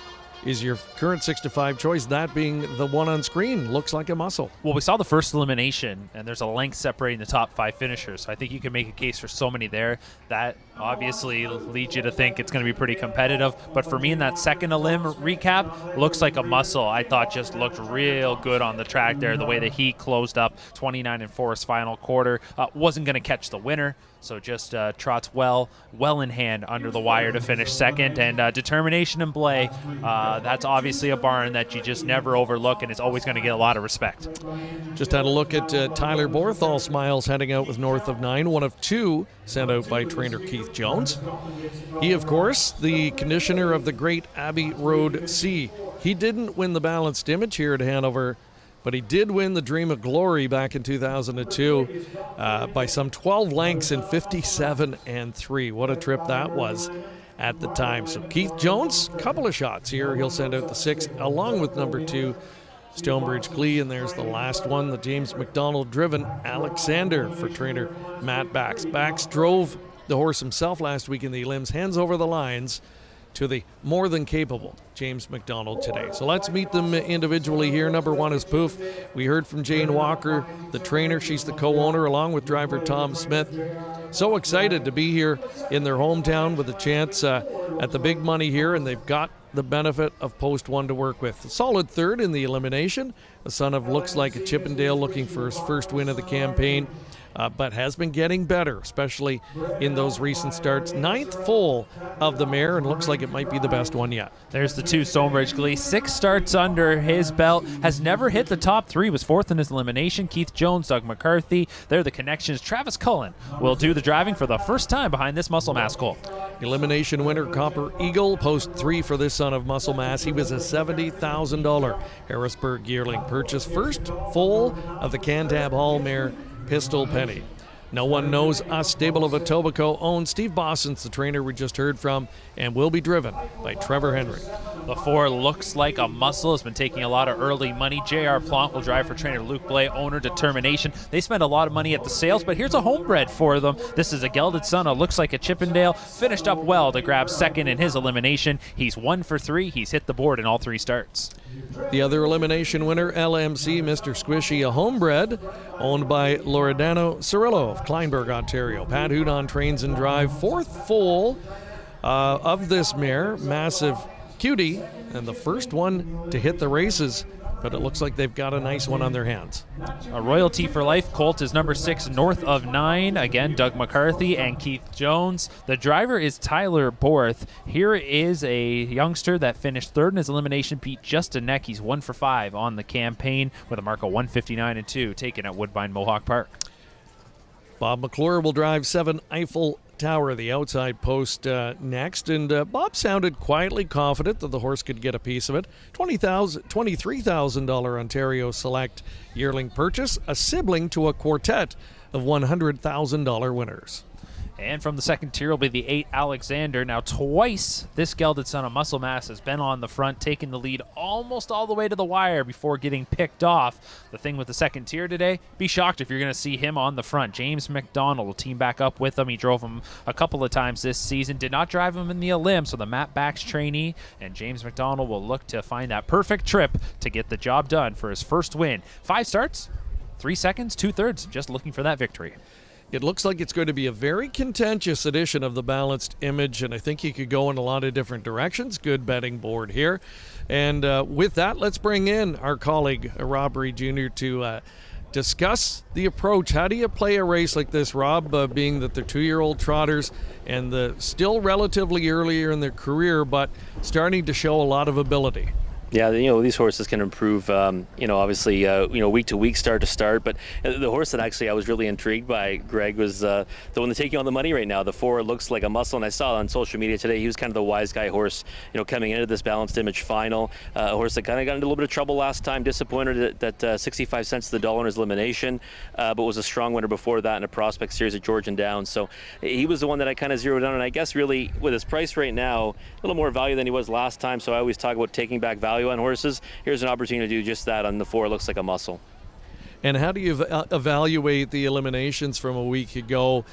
is your current 6-5 choice, that being the one on screen? Looks like a muscle. Well, we saw the first elimination, and there's a length separating the top 5 finishers. So I think you can make a case for so many there. That obviously leads you to think it's going to be pretty competitive. But for me, in that second elim recap, looks like a muscle. I thought just looked real good on the track there. The way that he closed up 29-4 his final quarter. Wasn't going to catch the winner. So just trots well in hand under the wire to finish second. And Determination and Blay, that's obviously a barn that you just never overlook, and it's always going to get a lot of respect. Just had a look at Tyler Borthall Smiles heading out with north of 9, one of 2 sent out by trainer Keith Jones. He, of course, the conditioner of the great Abbey Road C. He didn't win the Balanced Image here at Hanover, but he did win the Dream of Glory back in 2002 by some 12 lengths in 57-3. What a trip that was at the time. So Keith Jones, couple of shots here. He'll send out the 6 along with number 2, Stonebridge Glee. And there's the last one, the James McDonald driven Alexander for trainer Matt Bax. Bax drove the horse himself last week in the elims, hands over the lines to the more than capable James McDonald today. So let's meet them individually here. Number 1 is Poof. We heard from Jane Walker, the trainer. She's the co-owner along with driver Tom Smith. So excited to be here in their hometown with a chance at the big money here, and they've got the benefit of Post 1 to work with. A solid third in the elimination. The son of looks like a Chippendale looking for his first win of the campaign. But has been getting better, especially in those recent starts. 9th full of the mare, and looks like it might be the best one yet. There's the 2, Stonebridge Glee. 6 starts under his belt. Has never hit the top 3. Was 4th in his elimination. Keith Jones, Doug McCarthy. They're the connections. Travis Cullen will do the driving for the first time behind this Muscle Mass colt. Elimination winner Copper Eagle, Post 3 for this son of Muscle Mass. He was a $70,000 Harrisburg yearling purchase. First full of the Cantab Hall mare Pistol Penny. No One Knows Us stable of Etobicoke owns. Steve Boston's the trainer we just heard from, and will be driven by Trevor Henry. The 4 looks like a muscle, has been taking a lot of early money. J.R. Plante will drive for trainer Luke Blay, owner Determination. They spend a lot of money at the sales, but here's a homebred for them. This is a gelded son, looks like a Chippendale. Finished up well to grab second in his elimination. He's 1 for 3. He's hit the board in all 3 starts. The other elimination winner, LMC, Mr. Squishy, a homebred, owned by Loredano Cirillo of Kleinburg, Ontario. Pat Hudon trains and drive. 4th full of this mare, Massive Cutie, and the first one to hit the races, but it looks like they've got a nice one on their hands. A Royalty for Life colt is number 6, north of 9. Again, Doug McCarthy and Keith Jones. The driver is Tyler Borth. Here is a youngster that finished 3rd in his elimination, beat just a neck. He's 1 for 5 on the campaign with a mark of 159-2, taken at Woodbine Mohawk Park. Bob McClure will drive 7 Eiffel Tower, the outside post, next. And Bob sounded quietly confident that the horse could get a piece of it. $23,000 Ontario Select yearling purchase, a sibling to a quartet of $100,000 winners. And from the second tier will be the 8 Alexander. Now twice this gelded son of Muscle Mass has been on the front, taking the lead almost all the way to the wire before getting picked off. The thing with the second tier today, be shocked if you're going to see him on the front. James McDonald will team back up with him. He drove him a couple of times this season, did not drive him in the Olymp, so the Matt Bax trainee, and James McDonald will look to find that perfect trip to get the job done for his first win. 5 starts, 3 seconds, 2/3, just looking for that victory. It looks like it's going to be a very contentious edition of the Balanced Image, and I think you could go in a lot of different directions. Good betting board here. And with that, let's bring in our colleague, Rob Reed Jr., to discuss the approach. How do you play a race like this, Rob, being that they're 2-year-old trotters and still relatively earlier in their career, but starting to show a lot of ability? Yeah, these horses can improve, obviously, week to week, start to start. But the horse that actually I was really intrigued by, Greg, was the one that's taking on the money right now. The 4 looks like a muscle, and I saw on social media today he was kind of the wise guy horse, coming into this Balanced Image final. A horse that kind of got into a little bit of trouble last time, disappointed at 65 cents to the dollar in his elimination, but was a strong winner before that in a prospect series at Georgian Downs. So he was the one that I kind of zeroed on, and I guess really with his price right now, a little more value than he was last time. So I always talk about taking back value on horses. Here's an opportunity to do just that on the 4. Looks like a muscle. And how do you evaluate the eliminations from a week ago?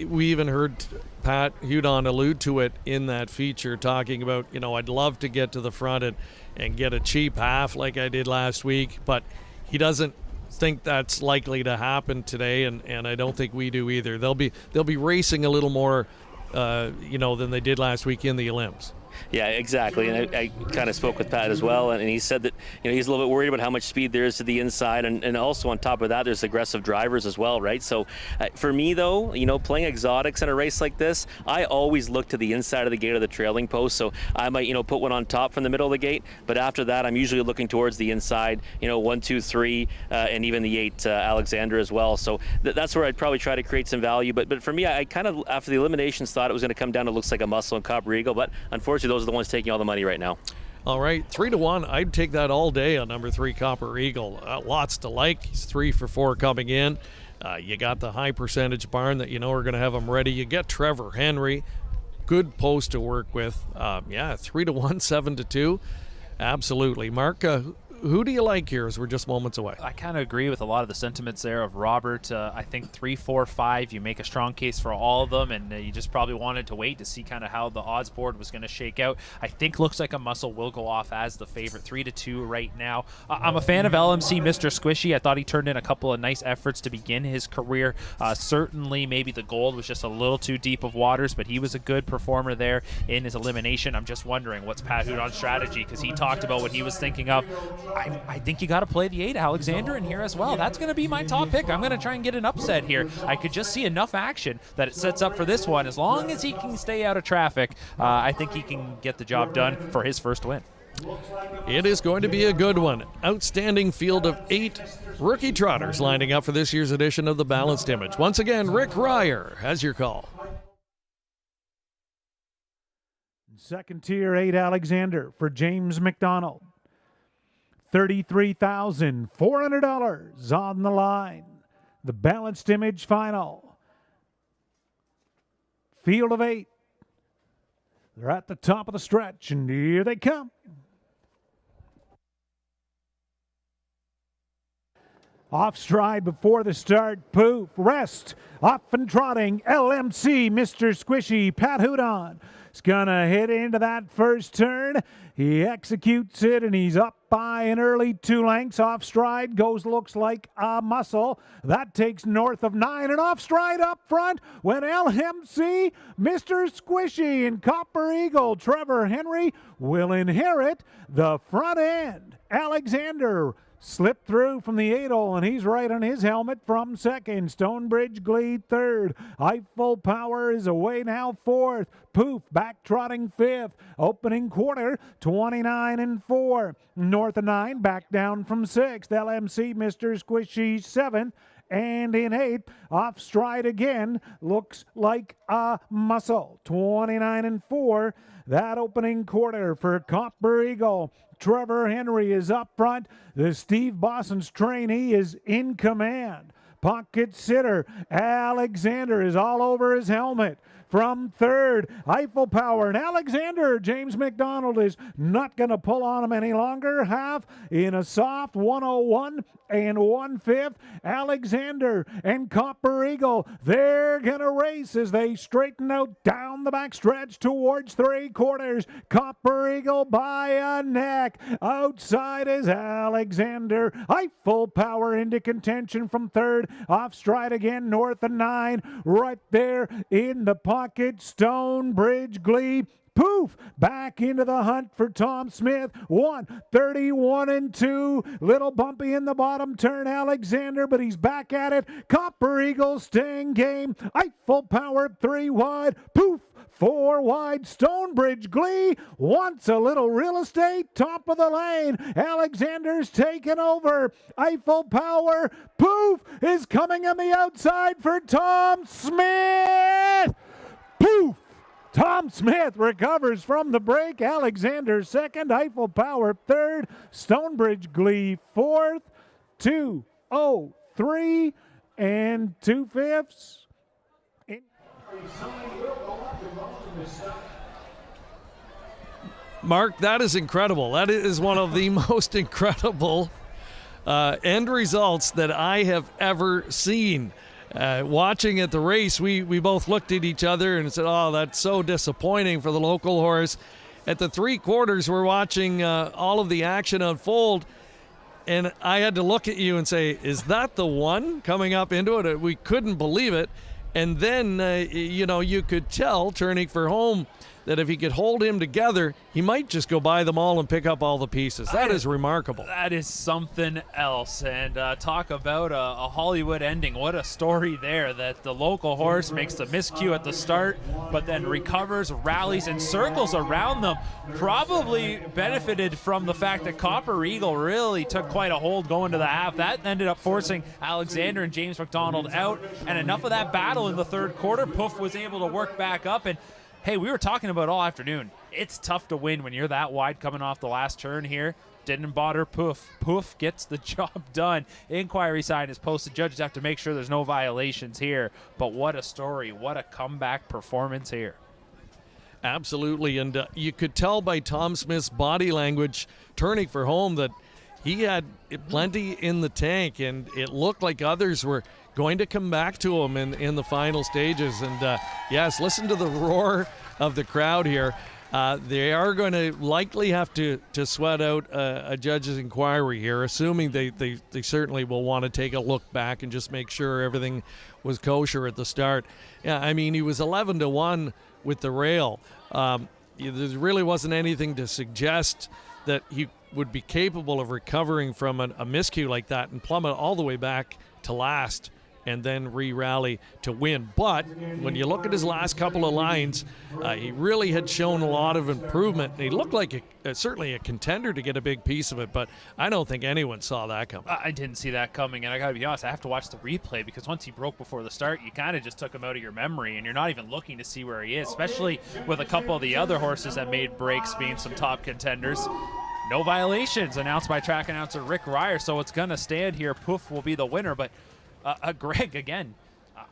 We even heard Pat Hudon allude to it in that feature, talking about, I'd love to get to the front and get a cheap half like I did last week, but he doesn't think that's likely to happen today, and I don't think we do either. They'll be racing a little more, than they did last week in the Olymps. Yeah, exactly. And I kind of spoke with Pat as well, and he said that he's a little bit worried about how much speed there is to the inside, and also on top of that, there's aggressive drivers as well, right? So for me, though, playing exotics in a race like this, I always look to the inside of the gate of the trailing post. So I might put one on top from the middle of the gate, but after that, I'm usually looking towards the inside. 1, 2, 3, and even the 8 Alexander as well. So that's where I'd probably try to create some value. But for me, I kind of after the eliminations thought it was going to come down to Looks Like a Muscle and Copper Eagle, but unfortunately, those are the ones taking all the money right now. All right, 3-1. I'd take that all day on number 3, Copper Eagle. Lots to like. He's 3 for 4 coming in. You got the high percentage barn that are going to have him ready. You get Trevor Henry, good post to work with. 3-1, 7-2. Absolutely. Mark, who do you like here as we're just moments away? I kind of agree with a lot of the sentiments there of Robert. I think 3, 4, 5, you make a strong case for all of them, and you just probably wanted to wait to see kind of how the odds board was going to shake out. I think Looks Like a Muscle will go off as the favorite, 3-2 right now. I'm a fan of LMC Mr. Squishy. I thought he turned in a couple of nice efforts to begin his career. Certainly maybe the gold was just a little too deep of waters, but he was a good performer there in his elimination. I'm just wondering what's Pat Hudon's strategy, because he talked about what he was thinking of. I think you got to play the 8 Alexander in here as well. That's going to be my top pick. I'm going to try and get an upset here. I could just see enough action that it sets up for this one. As long as he can stay out of traffic, I think he can get the job done for his first win. It is going to be a good one. Outstanding field of 8 rookie trotters lining up for this year's edition of the Balanced Image. Once again, Rick Ryer has your call. Second tier, 8 Alexander for James McDonald. $33,400 on the line. The Balanced Image final. Field of 8. They're at the top of the stretch, and here they come. Off stride before the start. Poof. Rest. Off and trotting. LMC, Mr. Squishy, Pat Hudon. He's going to hit into that first turn. He executes it, and he's up by an early 2 lengths. Off stride goes Looks Like a Muscle. That takes north of 9, and off stride up front when LMC, Mr. Squishy, and Copper Eagle, Trevor Henry, will inherit the front end. Alexander slipped through from the 8-hole, and he's right on his helmet from second. Stonebridge Glee third. Eiffel Power is away now fourth. Poof back trotting fifth. Opening quarter 29-4. North of 9 back down from sixth. LMC Mr. Squishy seventh. And in 8th, off stride again, looks like a muscle. 29-4, that opening quarter for Copper Eagle. Trevor Henry is up front. The Steve Boston's trainee is in command. Pocket sitter Alexander is all over his helmet. From 3rd, Eiffel Power, and Alexander, James McDonald is not going to pull on him any longer. Half in a soft 101 and 1/5. Alexander and Copper Eagle, they're going to race as they straighten out down the back stretch towards 3/4. Copper Eagle by a neck. Outside is Alexander. Eiffel Power into contention from 3rd. Off stride again, north of 9. Right there in the pocket, Stonebridge Glee. Poof! Back into the hunt for Tom Smith. 1:31-2. Little bumpy in the bottom turn, Alexander, but he's back at it. Copper Eagle staying game. Eiffel Power 3 wide. Poof! 4 wide. Stonebridge Glee wants a little real estate. Top of the lane. Alexander's taken over. Eiffel Power, poof, is coming on the outside for Tom Smith. Poof! Tom Smith recovers from the break. Alexander 2nd. Eiffel Power 3rd. Stonebridge Glee 4th. 2:03 and 2/5. Mark, that is incredible. That is one of the most incredible end results that I have ever seen. Watching at the race, we both looked at each other and said, oh, that's so disappointing for the local horse. At the 3/4, we're watching all of the action unfold, and I had to look at you and say, is that the one coming up into it? We couldn't believe it. And then, you could tell, turning for home, that if he could hold him together, he might just go buy them all and pick up all the pieces. That is remarkable. That is something else. And talk about a Hollywood ending. What a story there, that the local horse makes the miscue at the start, but then recovers, rallies, and circles around them. Probably benefited from the fact that Copper Eagle really took quite a hold going to the half. That ended up forcing Alexander and James McDonald out. And enough of that battle in the 3rd quarter, Poof was able to work back up. And hey, we were talking about all afternoon. It's tough to win when you're that wide coming off the last turn here. Didn't bother Poof. Poof gets the job done. Inquiry sign is posted. Judges have to make sure there's no violations here. But what a story. What a comeback performance here. Absolutely. And you could tell by Tom Smith's body language turning for home that he had plenty in the tank, and it looked like others were going to come back to him in the final stages. And yes, listen to the roar of the crowd here. They are going to likely have to sweat out a judge's inquiry here, assuming they certainly will want to take a look back and just make sure everything was kosher at the start. Yeah, I mean, he was 11-1 with the rail. There really wasn't anything to suggest that he would be capable of recovering from a miscue like that and plummet all the way back to last and then re-rally to win. But when you look at his last couple of lines, he really had shown a lot of improvement. He looked like certainly a contender to get a big piece of it, but I don't think anyone saw that coming. I didn't see that coming, and I got to be honest, I have to watch the replay because once he broke before the start, you kind of just took him out of your memory, and you're not even looking to see where he is, especially with a couple of the other horses that made breaks being some top contenders. No violations announced by track announcer Rick Ryer, so it's going to stand here. Poof will be the winner, but Greg, again,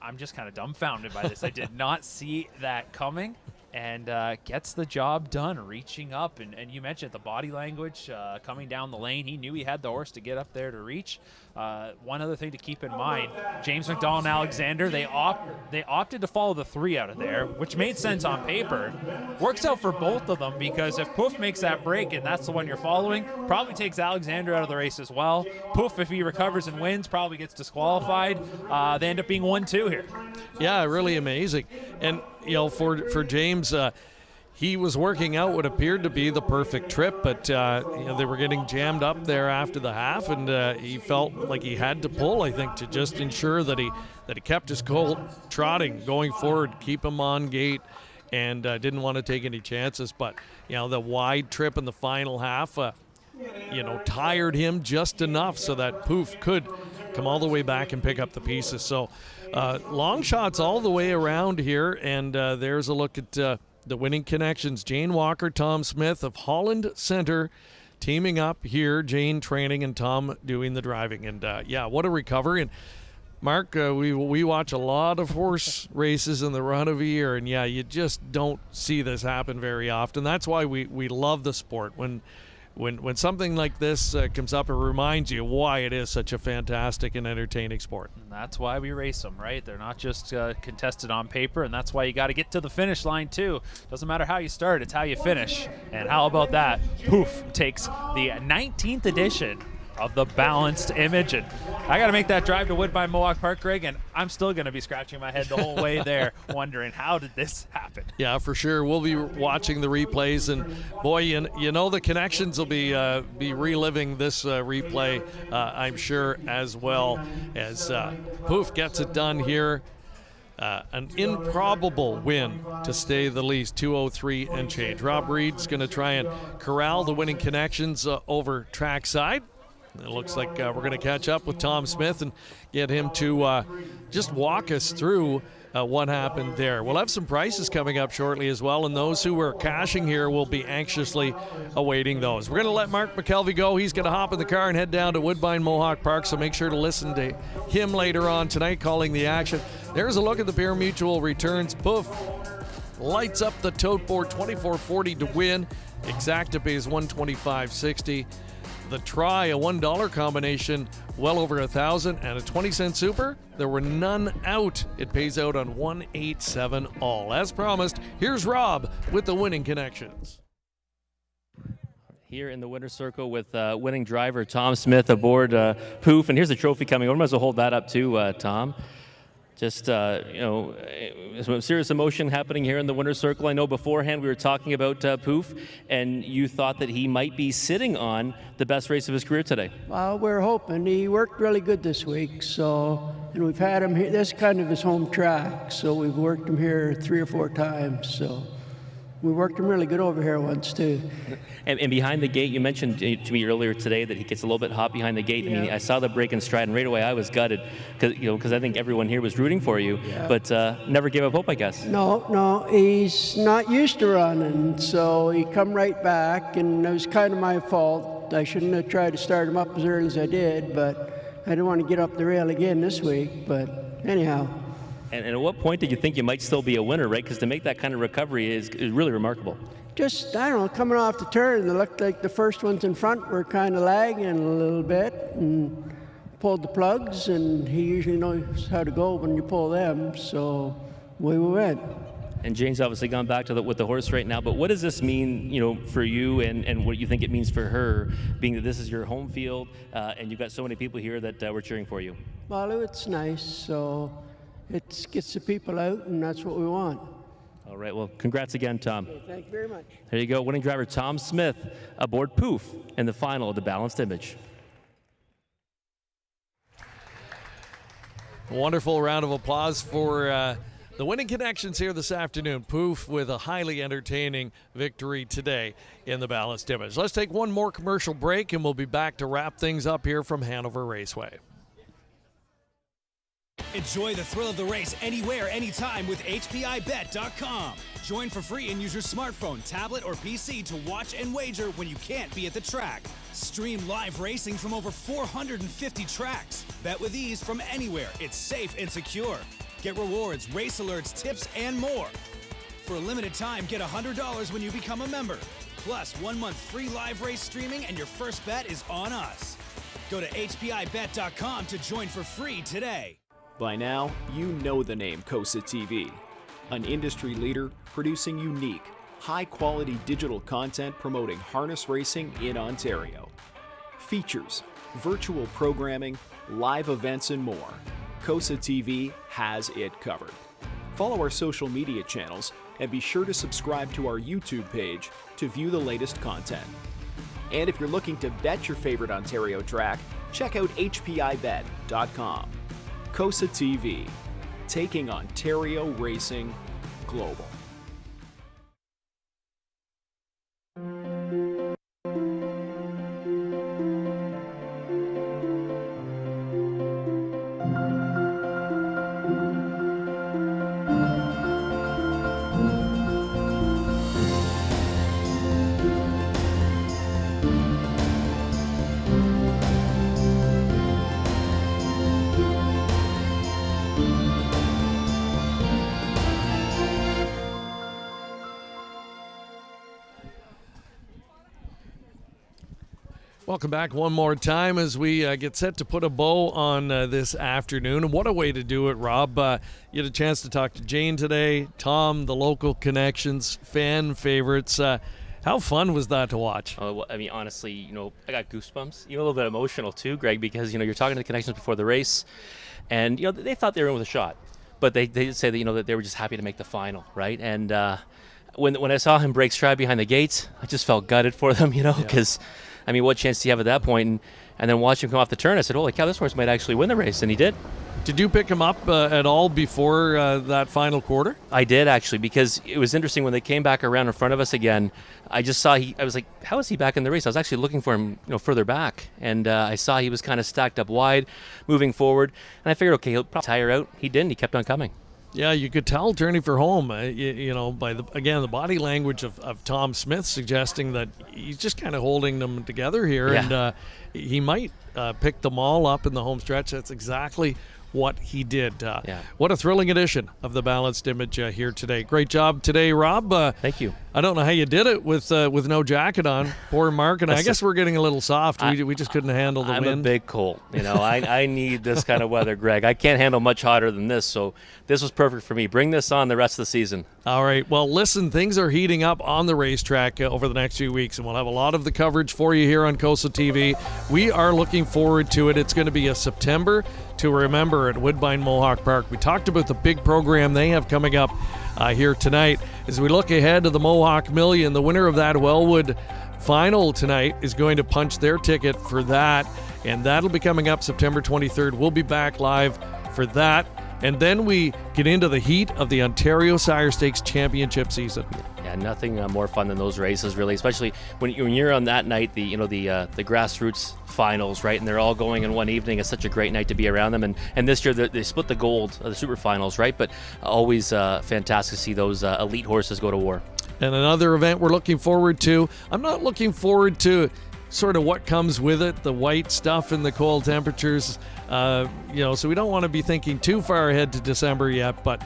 I'm just kind of dumbfounded by this. I did not see that coming, and gets the job done, reaching up. And you mentioned the body language coming down the lane. He knew he had the horse to get up there to reach. One other thing to keep in mind, James McDonald and Alexander, they opted to follow the 3 out of there, which made sense on paper. Works out for both of them because if Poof makes that break and that's the one you're following, probably takes Alexander out of the race as well. Poof, if he recovers and wins, probably gets disqualified. They end up being 1-2 here. Yeah, really amazing. And, for James, he was working out what appeared to be the perfect trip, but they were getting jammed up there after the half, and he felt like he had to pull, I think, to just ensure that he kept his colt trotting going forward, keep him on gate, and didn't want to take any chances. But the wide trip in the final half, tired him just enough so that Poof could come all the way back and pick up the pieces. So long shots all the way around here, and there's a look at the winning connections. Jane Walker, Tom Smith of Holland Center teaming up here, Jane training and Tom doing the driving. And what a recovery. And Mark, we watch a lot of horse races in the run of a year, and you just don't see this happen very often. That's why we love the sport. When something like this comes up, it reminds you why it is such a fantastic and entertaining sport. And that's why we race them, right? They're not just contested on paper, and that's why you got to get to the finish line too. Doesn't matter how you start, it's how you finish. And how about that? Poof takes the 19th edition of the Balanced Image. And I got to make that drive to Woodbine Mohawk Park, Greg, and I'm still going to be scratching my head the whole way there, wondering how did this happen? Yeah, for sure. We'll be watching the replays, and boy, you know the connections will be reliving this replay, I'm sure, as well as Poof gets it done here. An improbable win, to say the least, 203 and change. Rob Reed's going to try and corral the winning connections over trackside. It looks like we're going to catch up with Tom Smith and get him to just walk us through what happened there. We'll have some prices coming up shortly as well, and those who are cashing here will be anxiously awaiting those. We're going to let Mark McKelvey go. He's going to hop in the car and head down to Woodbine Mohawk Park, so make sure to listen to him later on tonight calling the action. There's a look at the Pure Mutual returns. Poof lights up the tote board, $24.40 to win. Exacta pays $125.60. The try, a $1 combination, well over $1,000, and a 20-cent super. There were none out. It pays out on 187 all. As promised, here's Rob with the winning connections. Here in the winner's circle with winning driver Tom Smith aboard Poof, and here's the trophy coming. We might as well hold that up too, Tom. Just, some serious emotion happening here in the winner's circle. I know beforehand we were talking about Poof, and you thought that he might be sitting on the best race of his career today. Well, we're hoping. He worked really good this week, and we've had him here. This is kind of his home track, so we've worked him here 3 or 4 times, so we worked him really good over here once, too. And behind the gate, you mentioned to me earlier today that he gets a little bit hot behind the gate. Yeah. I mean, I saw the break in stride, and right away I was gutted because I think everyone here was rooting for you, but never gave up hope, I guess. No, he's not used to running, so he come right back, and it was kind of my fault. I shouldn't have tried to start him up as early as I did, but I didn't want to get up the rail again this week, but anyhow. And at what point did you think you might still be a winner, right? Because to make that kind of recovery is really remarkable. Just, I don't know, coming off the turn, it looked like the first ones in front were kind of lagging a little bit, and pulled the plugs, and he usually knows how to go when you pull them, so away we went. And Jane's obviously gone back to with the horse right now, but what does this mean, for you and what you think it means for her, being that this is your home field, and you've got so many people here that were cheering for you? Well, it's nice, so it gets the people out, and that's what we want. All right, well, congrats again, Tom. Okay, thank you very much. There you go, winning driver Tom Smith aboard Poof in the final of the Balanced Image. A wonderful round of applause for the winning connections here this afternoon. Poof with a highly entertaining victory today in the Balanced Image. Let's take one more commercial break, and we'll be back to wrap things up here from Hanover Raceway. Enjoy the thrill of the race anywhere, anytime with HPIBet.com. Join for free and use your smartphone, tablet, or PC to watch and wager when you can't be at the track. Stream live racing from over 450 tracks. Bet with ease from anywhere. It's safe and secure. Get rewards, race alerts, tips, and more. For a limited time, get $100 when you become a member. Plus, 1 month free live race streaming, and your first bet is on us. Go to HPIBet.com to join for free today. By now, you know the name COSA-TV, an industry leader producing unique, high-quality digital content promoting harness racing in Ontario. Features, virtual programming, live events, and more. COSA-TV has it covered. Follow our social media channels and be sure to subscribe to our YouTube page to view the latest content. And if you're looking to bet your favorite Ontario track, check out HPIBet.com. COSA-TV, taking Ontario racing global. Welcome back one more time as we get set to put a bow on this afternoon. And what a way to do it, Rob. You had a chance to talk to Jane today, Tom, the local connections, fan favorites. How fun was that to watch? Well, I mean, honestly, I got goosebumps. Even a little bit emotional too, Greg, because, you're talking to the connections before the race, and, they thought they were in with a shot. But they did say that, that they were just happy to make the final, right? And when I saw him break stride behind the gates, I just felt gutted for them, because... I mean, what chance do you have at that point? And then watch him come off the turn, I said, holy cow, this horse might actually win the race, and he did. Did you pick him up at all before that final quarter? I did, actually, because it was interesting when they came back around in front of us again. I just saw I was like, how is he back in the race? I was actually looking for him, further back, and I saw he was kind of stacked up wide, moving forward, and I figured, okay, he'll probably tire out. He didn't. He kept on coming. Yeah, you could tell turning for home, by the body language of Tom Smith suggesting that he's just kind of holding them together here, and he might pick them all up in the home stretch. That's exactly what he did. What a thrilling edition of the Balanced Image here today. Great job today, Rob. Thank you. I don't know how you did it with no jacket on. Poor Mark, and I guess we're getting a little soft. We just couldn't handle the wind. I'm a big colt. I need this kind of weather, Greg. I can't handle much hotter than this, so this was perfect for me. Bring this on the rest of the season. All right. Well, listen, things are heating up on the racetrack over the next few weeks, and we'll have a lot of the coverage for you here on COSA-TV. We are looking forward to it. It's going to be a September to remember at Woodbine Mohawk Park. We talked about the big program they have coming up here tonight. As we look ahead to the Mohawk Million, the winner of that Wellwood final tonight is going to punch their ticket for that, and that'll be coming up September 23rd. We'll be back live for that. And then we get into the heat of the Ontario Sire Stakes Championship season. Yeah, nothing more fun than those races, really, especially when you're on that night, the grassroots finals, right? And they're all going in one evening. It's such a great night to be around them. And this year they split the gold of the super finals, right? But always fantastic to see those elite horses go to war. And another event we're looking forward to. I'm not looking forward to sort of what comes with it, the white stuff and the cold temperatures, so we don't want to be thinking too far ahead to December yet, but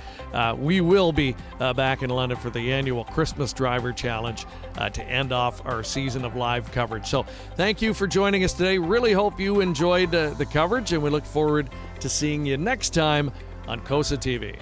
we will be back in London for the annual Christmas Driver Challenge to end off our season of live coverage. So thank you for joining us today. Really hope you enjoyed the coverage, and we look forward to seeing you next time on COSA-TV.